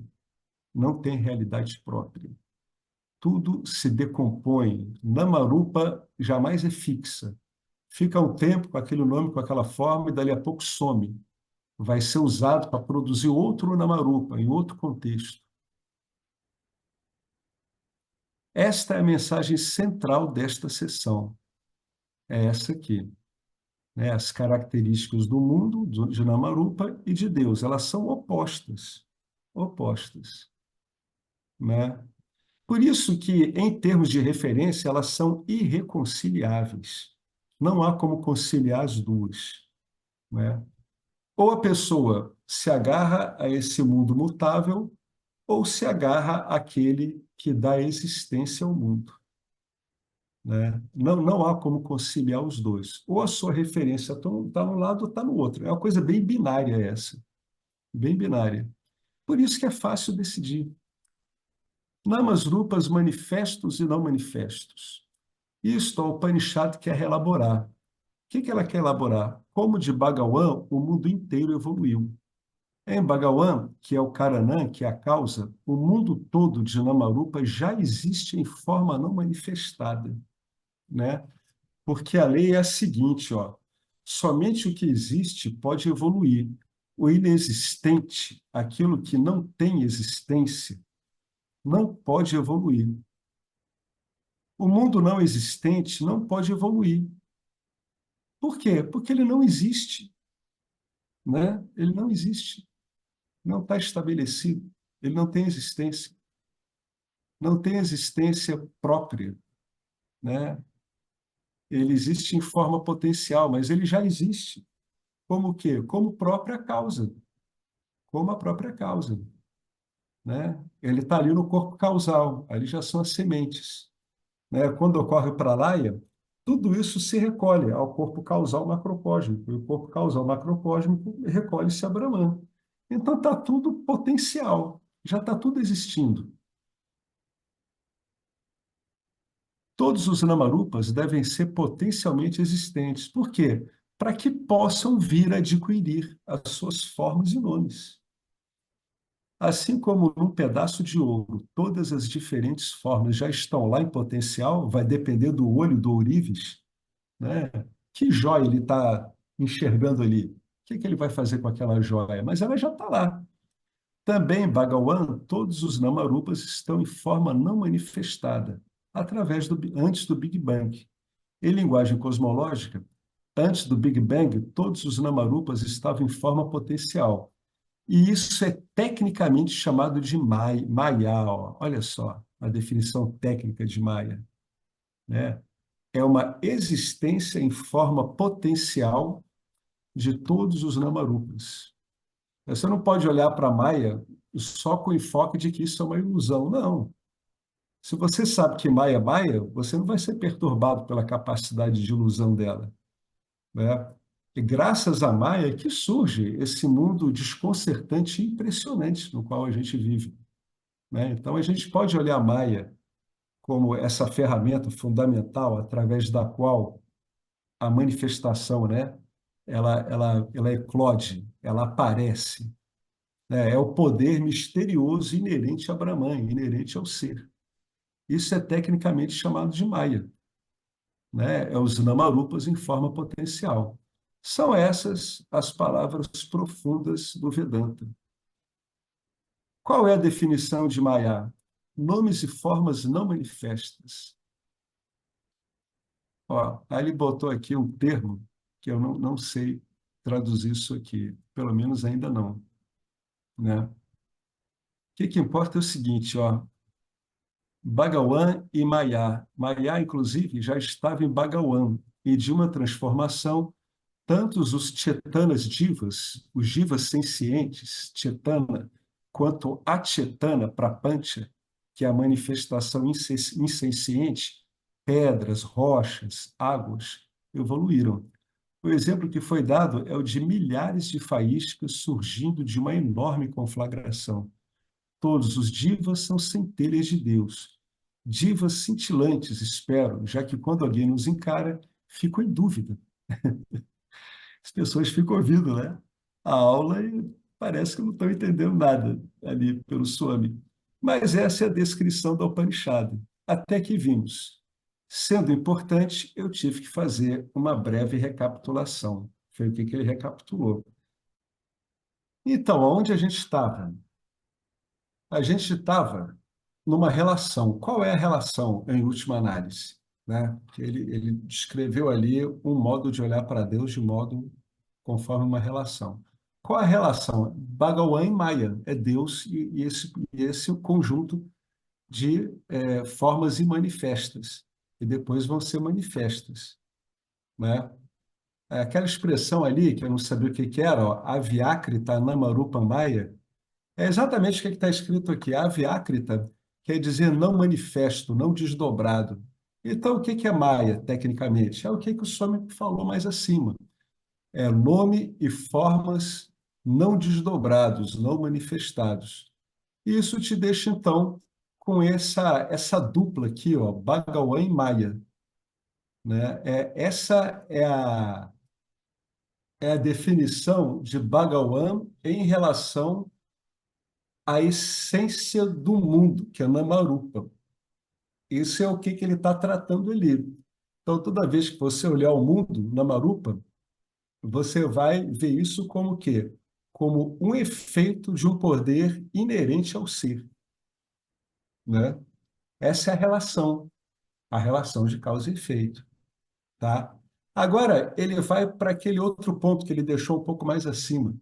não tem realidade própria. Tudo se decompõe. Namarupa jamais é fixa. Fica um tempo com aquele nome, com aquela forma, e dali a pouco some. Vai ser usado para produzir outro Namarupa, em outro contexto. Esta é a mensagem central desta sessão. É essa aqui, né? As características do mundo, de Namarupa e de Deus, elas são opostas. Opostas, né? Por isso que, em termos de referência, elas são irreconciliáveis. Não há como conciliar as duas, né? Ou a pessoa se agarra a esse mundo mutável, ou se agarra àquele que dá existência ao mundo, né? Não há como conciliar os dois. Ou a sua referência está num lado ou está no outro. É uma coisa bem binária essa, bem binária. Por isso que é fácil decidir. Namas Rupas manifestos e não manifestos. Isto a Upanishad quer elaborar. O que ela quer elaborar? Como de Bhagavan o mundo inteiro evoluiu. Em Bhagavan, que é o Karanam, que é a causa, o mundo todo de Namarupa já existe em forma não manifestada, né? Porque a lei é a seguinte, ó, somente o que existe pode evoluir. O inexistente, aquilo que não tem existência, não pode evoluir. O mundo não existente não pode evoluir. Por quê? Porque ele não existe, né? Ele não existe, não está estabelecido, ele não tem existência própria, né? Ele existe em forma potencial, mas ele já existe. Como o quê? Como própria causa, como a própria causa, né? Ele está ali no corpo causal, ali já são as sementes, né? Quando ocorre o pralaya, tudo isso se recolhe ao corpo causal macrocósmico, e o corpo causal macrocósmico recolhe-se a Brahman. Então está tudo potencial, já está tudo existindo. Todos os Namarupas devem ser potencialmente existentes. Por quê? Para que possam vir a adquirir as suas formas e nomes. Assim como num pedaço de ouro, todas as diferentes formas já estão lá em potencial, vai depender do olho do ourives, né? Que joia ele está enxergando ali? O que ele vai fazer com aquela joia? Mas ela já está lá. Também, Bhagavan, todos os Namarupas estão em forma não manifestada, antes do Big Bang. Em linguagem cosmológica, antes do Big Bang, todos os Namarupas estavam em forma potencial. E isso é tecnicamente chamado de Maya. Ó. Olha só a definição técnica de Maya, né? É uma existência em forma potencial de todos os Namarupas. Você não pode olhar para Maya só com o enfoque de que isso é uma ilusão. Não. Se você sabe que Maya é Maya, você não vai ser perturbado pela capacidade de ilusão dela, né? E graças a Maya que surge esse mundo desconcertante e impressionante no qual a gente vive, né? Então a gente pode olhar a Maya como essa ferramenta fundamental através da qual a manifestação, né, ela eclode, ela aparece, né? É o poder misterioso inerente a Brahman, inerente ao ser. Isso é tecnicamente chamado de Maya. né? É os Namarupas em forma potencial. São essas as palavras profundas do Vedanta. Qual é a definição de Maya? Nomes e formas não manifestas. Ó, aí ele botou aqui um termo que eu não sei traduzir isso aqui, pelo menos ainda não, né? O que importa é o seguinte, ó, Bhagawan e Maya. Maya, inclusive, já estava em Bhagawan, e de uma transformação, tantos os Chetanas Jivas, os Jivas sencientes, Chetana, quanto a Chetana Prapancha, que é a manifestação insenciente, pedras, rochas, águas, evoluíram. O exemplo que foi dado é o de milhares de faíscas surgindo de uma enorme conflagração. Todos os divas são centelhas de Deus. Divas cintilantes, espero, já que quando alguém nos encara, fico em dúvida. As pessoas ficam ouvindo, né? A aula e parece que não estão entendendo nada ali pelo Swami. Mas essa é a descrição da Upanishad. Até que vimos. Sendo importante, eu tive que fazer uma breve recapitulação. Foi o que ele recapitulou. Então, onde a gente estava? A gente estava numa relação. Qual é a relação, em última análise? Né? Ele descreveu ali um modo de olhar para Deus de modo conforme uma relação. Qual é a relação? Bhagawan e Maya é Deus e esse conjunto de formas imanifestas, e depois vão ser manifestas. Né? Aquela expressão ali, que eu não sabia o que que era, ó, Avyākrita Namarupa Maya, é exatamente o que está escrito aqui. Avyākrita quer dizer não manifesto, não desdobrado. Então, o que que é Maya, tecnicamente? É o que que o Swami falou mais acima. É nome e formas não desdobrados, não manifestados. E isso te deixa, então, com essa dupla aqui, ó, Bhagawan e Maya. Né? Essa é a definição de Bhagawan em relação à essência do mundo, que é Namarupa. Isso é o que ele está tratando ali. Então, toda vez que você olhar o mundo, Namarupa, você vai ver isso como o quê? Como um efeito de um poder inerente ao ser, né? Essa é a relação de causa e efeito, tá? Agora, ele vai para aquele outro ponto que ele deixou um pouco mais acima,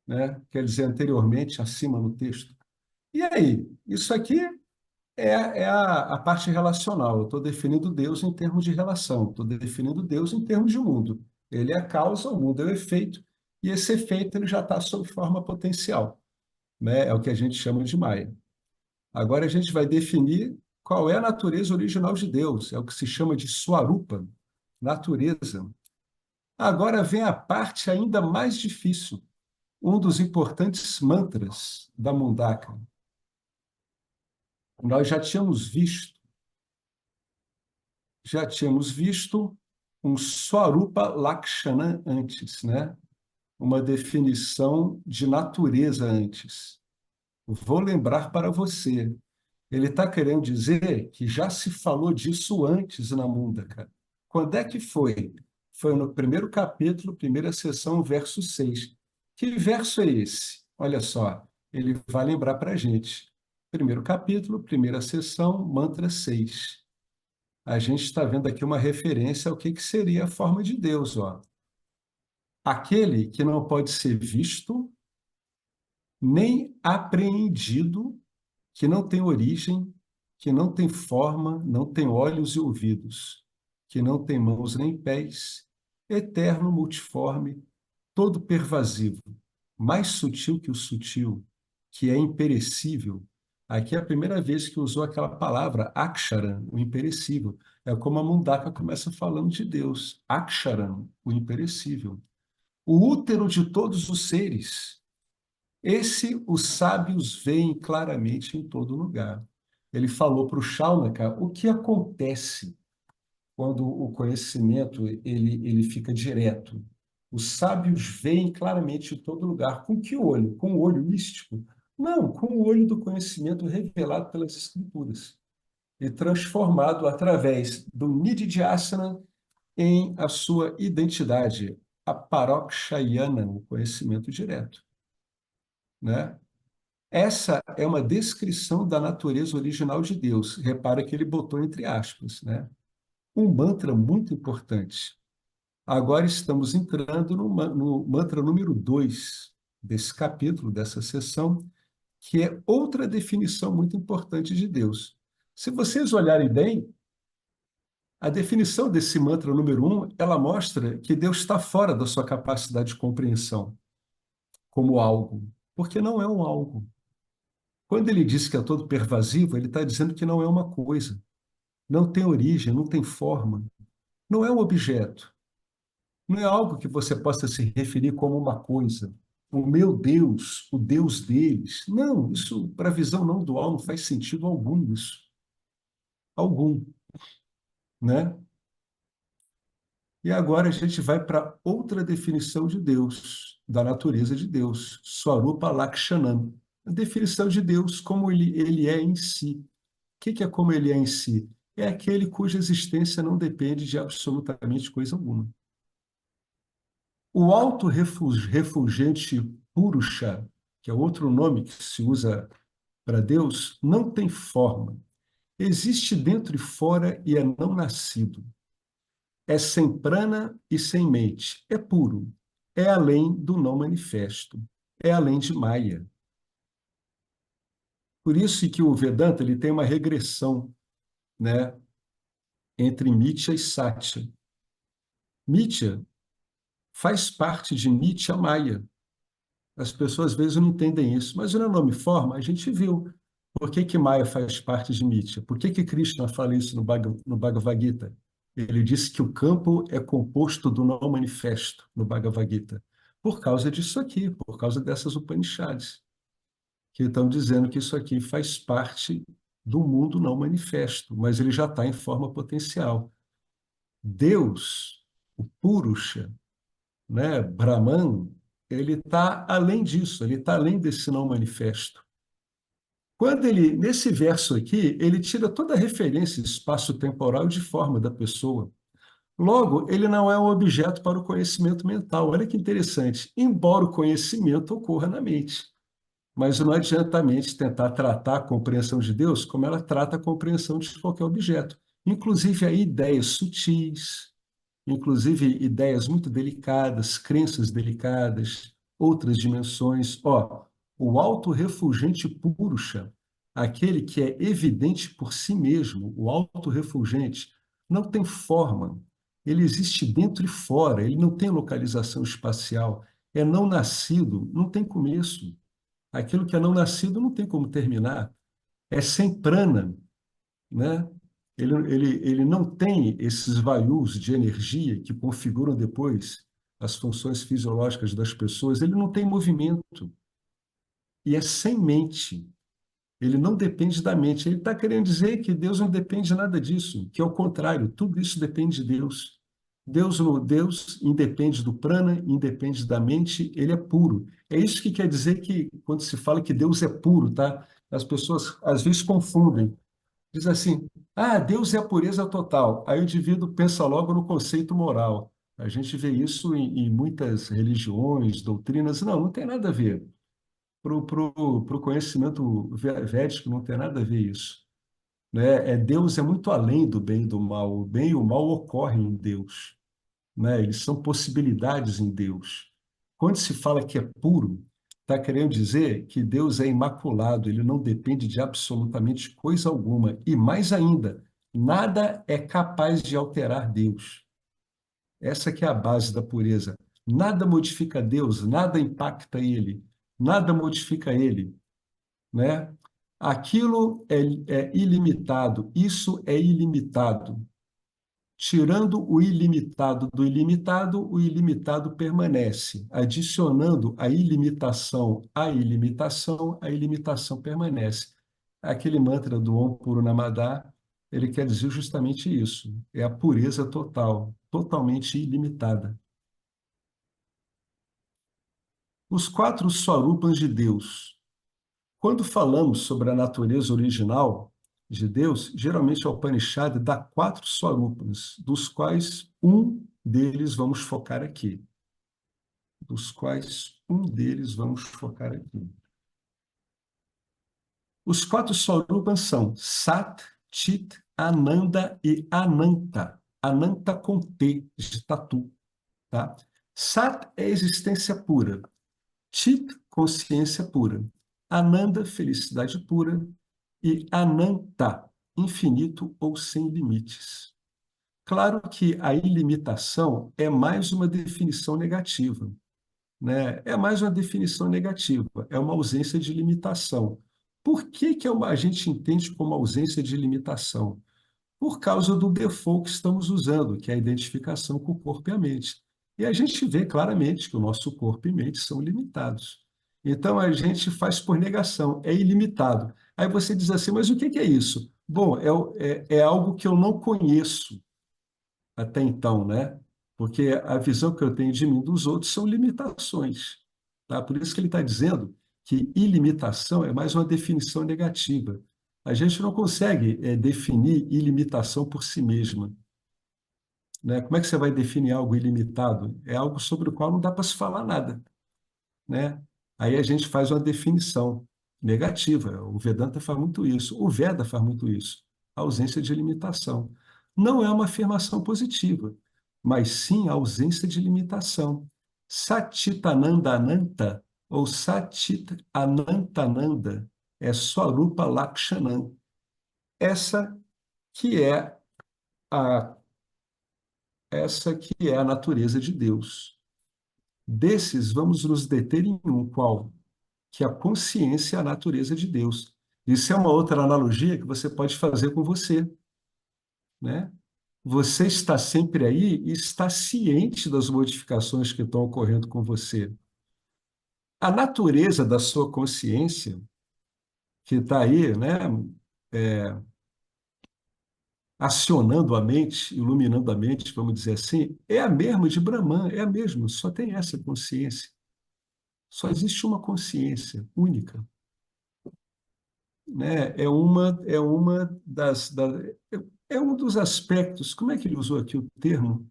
né? Quer dizer, anteriormente, acima no texto. E aí? Isso aqui é a parte relacional. Eu estou definindo Deus em termos de relação, estou definindo Deus em termos de mundo. Ele é a causa, o mundo é o efeito, e esse efeito ele já está sob forma potencial, né? É o que a gente chama de Maya. Agora a gente vai definir qual é a natureza original de Deus, é o que se chama de Swarupa, natureza. Agora vem a parte ainda mais difícil, um dos importantes mantras da Mundaka. Nós já tínhamos visto um Swarupa Lakshana antes, né? Uma definição de natureza antes. Vou lembrar para você. Ele está querendo dizer que já se falou disso antes na Mundaka. Quando é que foi? Foi no primeiro capítulo, primeira sessão, verso 6. Que verso é esse? Olha só, ele vai lembrar para a gente. Primeiro capítulo, primeira sessão, mantra 6. A gente está vendo aqui uma referência ao que seria a forma de Deus. Ó. Aquele que não pode ser visto, nem apreendido, que não tem origem, que não tem forma, não tem olhos e ouvidos, que não tem mãos nem pés, eterno, multiforme, todo pervasivo, mais sutil que o sutil, que é imperecível. Aqui é a primeira vez que usou aquela palavra, Aksharam, o imperecível. É como a Mundaka começa falando de Deus, Aksharam, o imperecível. O útero de todos os seres. Esse os sábios veem claramente em todo lugar. Ele falou para o Shaunaka o que acontece quando o conhecimento ele fica direto. Os sábios veem claramente em todo lugar. Com que olho? Com o olho místico? Não, com o olho do conhecimento revelado pelas Escrituras. e transformado através do Nididhyasana em a sua identidade, a Parokshayana, o conhecimento direto, né? Essa é uma descrição da natureza original de Deus. Repara que ele botou entre aspas, né? Um mantra muito importante. Agora estamos entrando no mantra número 2 desse capítulo, dessa sessão, que é outra definição muito importante de Deus. Se vocês olharem bem, a definição desse mantra número 1, ela mostra que Deus está fora da sua capacidade de compreensão como algo, porque não é um algo. Quando ele diz que é todo pervasivo, ele está dizendo que não é uma coisa, não tem origem, não tem forma, não é um objeto, não é algo que você possa se referir como uma coisa. O meu Deus, o Deus deles. Não, isso para a visão não dual não faz sentido algum isso. Algum, né? E agora a gente vai para outra definição de Deus, da natureza de Deus, Swarupa Lakshanam. A definição de Deus como ele é em si. O que é como ele é em si? É aquele cuja existência não depende de absolutamente coisa alguma. O auto-refulgente Purusha, que é outro nome que se usa para Deus, não tem forma. Existe dentro e fora e é não nascido. É sem prana e sem mente. É puro. É além do não manifesto. É além de Maya. Por isso que o Vedanta ele tem uma regressão, né, entre Mithya e Satya. Mithya faz parte de Nitya Maya. As pessoas às vezes não entendem isso, mas no nome forma a gente viu. Por que que Maya faz parte de Mithya? Por que que Krishna fala isso no Bhagavad Gita? Ele disse que o campo é composto do não manifesto no Bhagavad Gita. Por causa disso aqui, por causa dessas Upanishads, que estão dizendo que isso aqui faz parte do mundo não manifesto, mas ele já está em forma potencial. Deus, o Purusha, né, Brahman, ele está além disso, ele está além desse não manifesto. Quando ele, nesse verso aqui, ele tira toda a referência espaço-temporal de forma da pessoa. Logo, ele não é um objeto para o conhecimento mental. Olha que interessante. Embora o conhecimento ocorra na mente, mas não adianta a mente tentar tratar a compreensão de Deus como ela trata a compreensão de qualquer objeto. Inclusive, aí ideias sutis, inclusive ideias muito delicadas, crenças delicadas, outras dimensões. Ó, o auto-refulgente Purusha, aquele que é evidente por si mesmo, o auto-refulgente, não tem forma, ele existe dentro e fora, ele não tem localização espacial, é não nascido, não tem começo. Aquilo que é não nascido não tem como terminar, é sem prana, né? Ele não tem esses vaius de energia que configuram depois as funções fisiológicas das pessoas, ele não tem movimento e é sem mente. Ele não depende da mente. Ele está querendo dizer que Deus não depende de nada disso, que é o contrário, tudo isso depende de Deus. Deus independe do prana, independe da mente, ele é puro. É isso que quer dizer que, quando se fala que Deus é puro, tá? As pessoas às vezes confundem. Diz assim: ah, Deus é a pureza total. Aí o indivíduo pensa logo no conceito moral. A gente vê isso em muitas religiões, doutrinas. Não, não tem nada a ver. Pro conhecimento védico não tem nada a ver isso. Né? Deus é muito além do bem e do mal. O bem e o mal ocorrem em Deus. Né? Eles são possibilidades em Deus. Quando se fala que é puro, está querendo dizer que Deus é imaculado, ele não depende de absolutamente coisa alguma. E mais ainda, nada é capaz de alterar Deus. Essa que é a base da pureza. Nada modifica Deus, nada impacta ele, nada modifica ele, né? Aquilo é ilimitado, isso é ilimitado. Tirando o ilimitado do ilimitado, o ilimitado permanece. Adicionando a ilimitação à ilimitação, a ilimitação permanece. Aquele mantra do Om Purnamada, ele quer dizer justamente isso. É a pureza total, totalmente ilimitada. Os quatro swarupas de Deus. Quando falamos sobre a natureza original, de Deus, geralmente a Upanishad dá 4 swarupas, dos quais um deles vamos focar aqui. Os 4 swarupas são Sat, Chit, Ananda e Ananta. Ananta com T, de tatu, tá? Sat é existência pura. Chit, consciência pura. Ananda, felicidade pura. E Ananta, infinito ou sem limites. Claro que a ilimitação é mais uma definição negativa, né? É mais uma definição negativa, é uma ausência de limitação. Por que que a gente entende como ausência de limitação? Por causa do default que estamos usando, que é a identificação com o corpo e a mente. E a gente vê claramente que o nosso corpo e mente são limitados. Então a gente faz por negação, é ilimitado. Aí você diz assim, mas o que que é isso? Bom, é algo que eu não conheço até então, né? Porque a visão que eu tenho de mim e dos outros são limitações, tá? Por isso que ele está dizendo que ilimitação é mais uma definição negativa. A gente não consegue definir ilimitação por si mesma, né? Como é que você vai definir algo ilimitado? É algo sobre o qual não dá para se falar nada, né? Aí a gente faz uma definição negativa. O Vedanta faz muito isso. O Veda faz muito isso. A ausência de limitação. Não é uma afirmação positiva, mas sim a ausência de limitação. Satitananda Ananta ou Satit Anantananda é Swarupa Lakshanam. Essa que é a essa que é a natureza de Deus. Desses, vamos nos deter em um, qual? Que a consciência é a natureza de Deus. Isso é uma outra analogia que você pode fazer com você, né? Você está sempre aí e está ciente das modificações que estão ocorrendo com você. A natureza da sua consciência, que está aí, né, é, acionando a mente, iluminando a mente, vamos dizer assim, é a mesma de Brahman, é a mesma, só tem essa consciência. Só existe uma consciência única, né? É um dos aspectos. Como é que ele usou aqui o termo?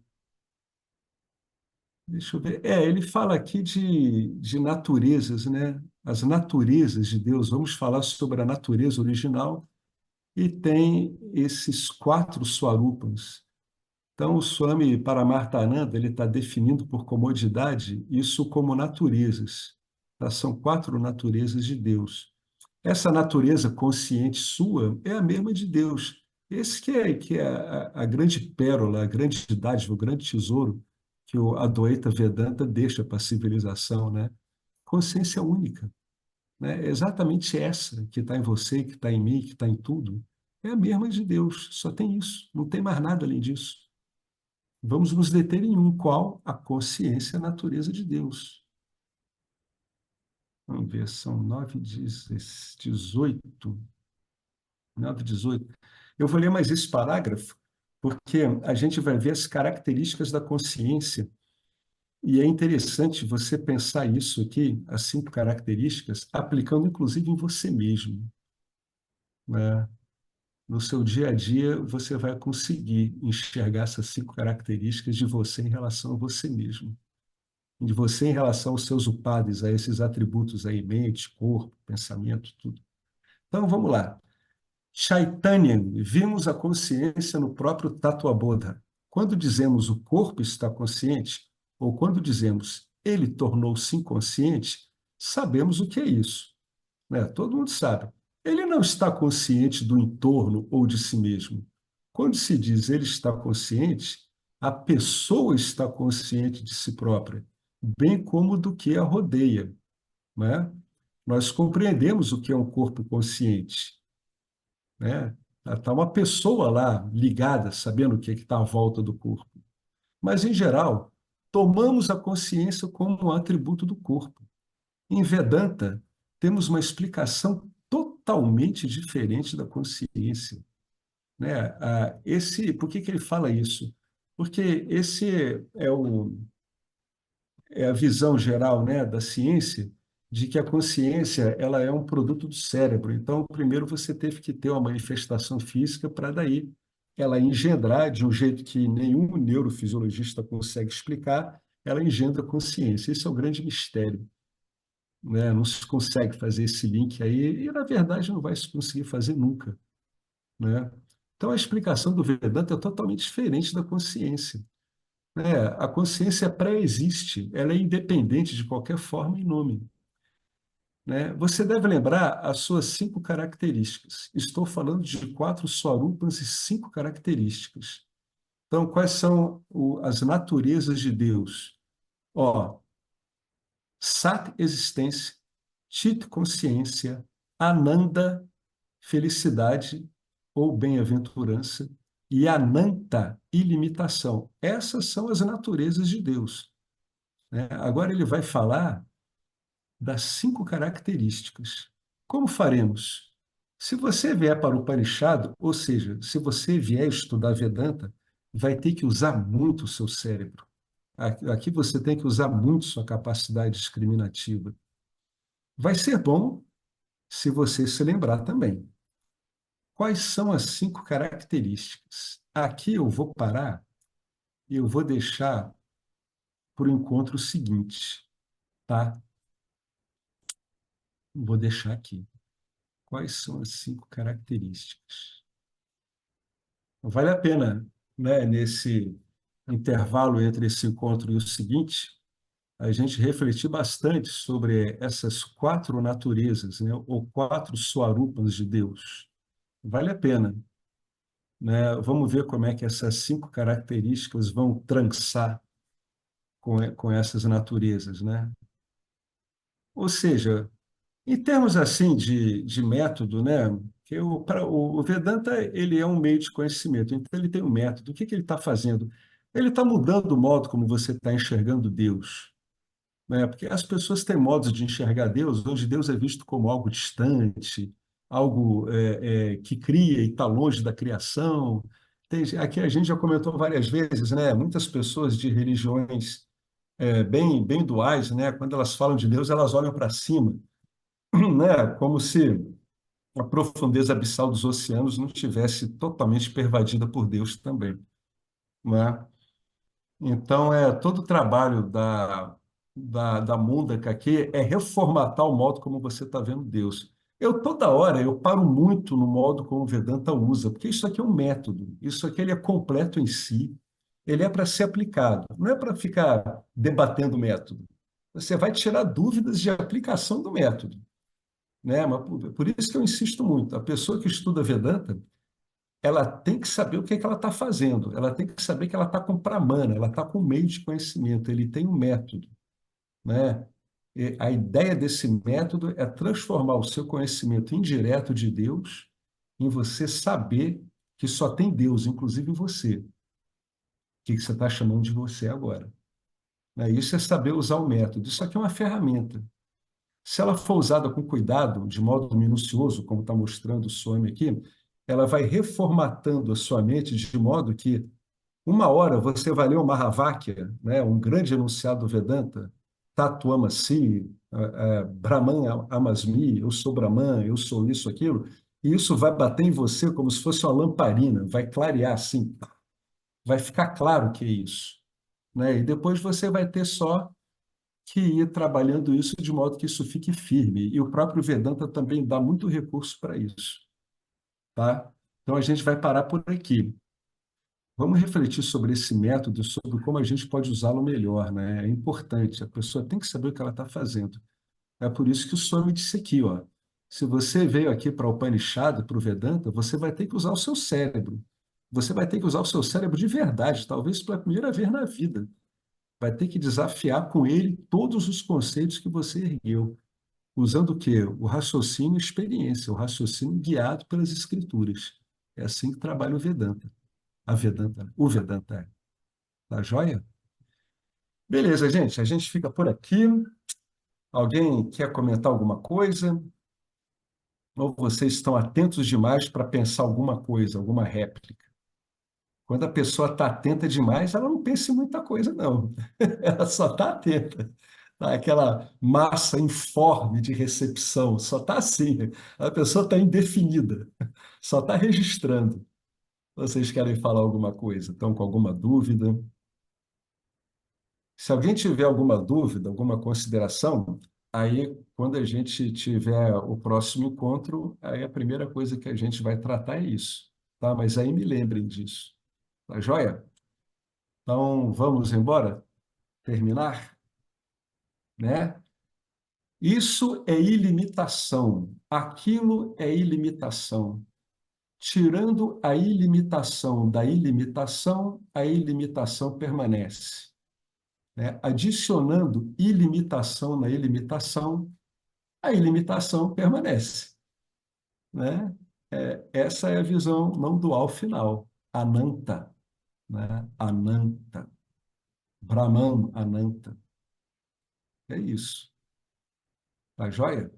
Deixa eu ver. Ele fala aqui de naturezas, né? As naturezas de Deus. Vamos falar sobre a natureza original e tem esses 4 swarupas. Então, o Swami Paramarthananda ele está definindo por comodidade isso como naturezas. Tá? São 4 naturezas de Deus. Essa natureza consciente sua é a mesma de Deus. Esse que é a grande pérola, a grande dádiva, o grande tesouro que o Advaita Vedanta deixa para a civilização, né? Consciência única, né? É exatamente essa que está em você, que está em mim, que está em tudo. É a mesma de Deus, só tem isso, não tem mais nada além disso. Vamos nos deter em um, qual? A consciência, a natureza de Deus. Vamos ver, são 9:18. 9:18. Eu vou ler mais esse parágrafo, porque a gente vai ver as características da consciência, e é interessante você pensar isso aqui, as 5 características, aplicando inclusive em você mesmo, né? No seu dia a dia, você vai conseguir enxergar essas 5 características de você em relação a você mesmo, de você em relação aos seus upadis, a esses atributos aí, mente, corpo, pensamento, tudo. Então, vamos lá. Chaitanya, vimos a consciência no próprio Tattva-bodha. Quando dizemos o corpo está consciente, ou quando dizemos ele tornou-se inconsciente, sabemos o que é isso, né? Todo mundo sabe. Ele não está consciente do entorno ou de si mesmo. Quando se diz ele está consciente, a pessoa está consciente de si própria, bem como do que a rodeia, né? Nós compreendemos o que é um corpo consciente, né? Está uma pessoa lá ligada, sabendo o que está à volta do corpo. Mas, em geral, tomamos a consciência como um atributo do corpo. Em Vedanta, temos uma explicação totalmente diferente da consciência, né? Por que que ele fala isso? Porque esse é a visão geral, né, da ciência, de que a consciência ela é um produto do cérebro. Então, primeiro você teve que ter uma manifestação física para daí ela engendrar de um jeito que nenhum neurofisiologista consegue explicar, ela engendra consciência. Esse é o grande mistério, né? Não se consegue fazer esse link aí e, na verdade, não vai se conseguir fazer nunca, né? Então, a explicação do Vedanta é totalmente diferente da consciência, né? A consciência pré-existe, ela é independente de qualquer forma e nome, né? Você deve lembrar as suas cinco características. Estou falando de quatro swarupas e cinco características. Então, quais são as naturezas de Deus? Ó, Sat, existência, Chit, consciência, Ananda, felicidade ou bem-aventurança, e Ananta, ilimitação. Essas são as naturezas de Deus, né? Agora ele vai falar das cinco características. Como faremos? Se você vier para o Upanishad, ou seja, se você vier estudar Vedanta, vai ter que usar muito o seu cérebro. Aqui você tem que usar muito sua capacidade discriminativa. Vai ser bom se você se lembrar também. Quais são as cinco características? Aqui eu vou parar e eu vou deixar para o encontro seguinte, tá? Vou deixar aqui. Quais são as cinco características? Vale a pena, né, nesse intervalo entre esse encontro e o seguinte, a gente refletir bastante sobre essas quatro naturezas, né, ou quatro swarupas de Deus. Vale a pena, né? Vamos ver como é que essas cinco características vão trançar com essas naturezas, né? Ou seja, em termos assim de método, né? Que o Vedanta ele é um meio de conhecimento, então ele tem um método. O que que ele está fazendo? Ele está mudando o modo como você está enxergando Deus, né? Porque as pessoas têm modos de enxergar Deus, onde Deus é visto como algo distante, algo que cria e está longe da criação. Aqui a gente já comentou várias vezes, né? Muitas pessoas de religiões bem duais, né? Quando elas falam de Deus, elas olham para cima, né? Como se a profundeza abissal dos oceanos não tivesse totalmente pervadida por Deus também, né? Então, todo o trabalho da Mundaka aqui é reformatar o modo como você está vendo Deus. Toda hora, eu paro muito no modo como o Vedanta usa, porque isso aqui é um método, isso aqui ele é completo em si, ele é para ser aplicado, não é para ficar debatendo o método. Você vai tirar dúvidas de aplicação do método, né? Mas por isso que eu insisto muito, a pessoa que estuda Vedanta, ela tem que saber o que é que ela está fazendo, ela tem que saber que ela está com pramana, ela está com meio de conhecimento, ele tem um método, né? E a ideia desse método é transformar o seu conhecimento indireto de Deus em você saber que só tem Deus, inclusive em você. O que você está chamando de você agora, né? Isso é saber usar o método. Isso aqui é uma ferramenta. Se ela for usada com cuidado, de modo minucioso, como está mostrando o Swami aqui, ela vai reformatando a sua mente de modo que uma hora você vai ler o Mahavakya, né, um grande enunciado do Vedanta, Tatuamasi, Brahman Amasmi, eu sou Brahman, eu sou isso, aquilo, e isso vai bater em você como se fosse uma lamparina, vai clarear assim, vai ficar claro o que é isso, né? E depois você vai ter só que ir trabalhando isso de modo que isso fique firme. E o próprio Vedanta também dá muito recurso para isso, tá? Então a gente vai parar por aqui. Vamos refletir sobre esse método, sobre como a gente pode usá-lo melhor, né? É importante, a pessoa tem que saber o que ela está fazendo. É por isso que o Swami disse aqui, ó, se você veio aqui para o Upanishad, para o Vedanta, você vai ter que usar o seu cérebro. Você vai ter que usar o seu cérebro de verdade, talvez pela primeira vez na vida. Vai ter que desafiar com ele todos os conceitos que você ergueu, usando o quê? O raciocínio e experiência, o raciocínio guiado pelas escrituras. É assim que trabalha o Vedanta. O Vedanta. Tá joia? Beleza, gente. A gente fica por aqui. Alguém quer comentar alguma coisa? Ou vocês estão atentos demais para pensar alguma coisa, alguma réplica? Quando a pessoa está atenta demais, ela não pensa em muita coisa, não. Ela só está atenta. Tá? Aquela massa informe de recepção, só está assim, a pessoa está indefinida, só está registrando. Vocês querem falar alguma coisa? Estão com alguma dúvida? Se alguém tiver alguma dúvida, alguma consideração, aí, quando a gente tiver o próximo encontro, aí a primeira coisa que a gente vai tratar é isso, tá? Mas aí me lembrem disso, tá joia? Então, vamos embora? Terminar, né? Isso é ilimitação, aquilo é ilimitação. Tirando a ilimitação da ilimitação, a ilimitação permanece, né? Adicionando ilimitação na ilimitação, a ilimitação permanece, né? Essa é a visão não dual final, ananta, né? Ananta, Brahman, ananta. É isso. Tá joia?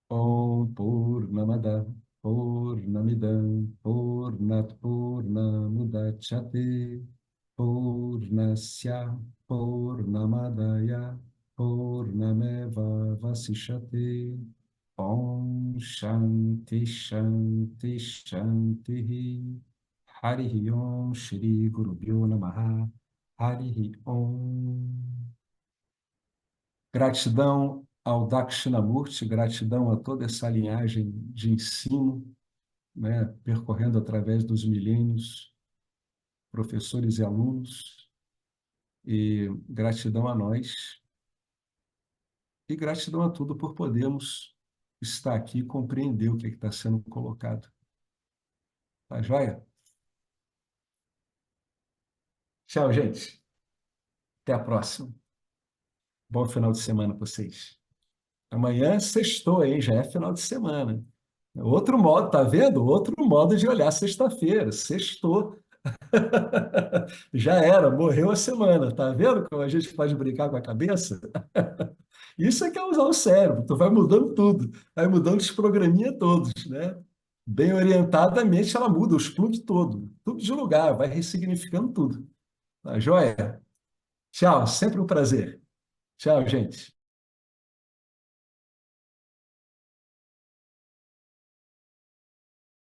Om Purnamada Purnamidam Purnat Purnamudachyate Purnasya Purnamadaya Purnameva Vasishyate Om Shanti Shanti Shanti Harihi Om Shri Guru Pyo Namaha Harihi Om. Gratidão ao Dakshinamurti, gratidão a toda essa linhagem de ensino, né, percorrendo através dos milênios, professores e alunos, e gratidão a nós, e gratidão a tudo por podermos estar aqui e compreender o que está sendo colocado. Tá joia? Tchau, gente. Até a próxima. Bom final de semana para vocês. Amanhã sextou, hein? Já é final de semana. Outro modo, tá vendo? Outro modo de olhar sexta-feira. Sextou. Já era, morreu a semana. Tá vendo como a gente pode brincar com a cabeça? Isso é que é usar o cérebro. Tu vai mudando tudo. Vai mudando os programinha todos, né? Bem orientadamente, ela muda os plugs todo. Tudo de lugar, vai ressignificando tudo. Tá joia? Tchau, sempre um prazer. Tchau, gente.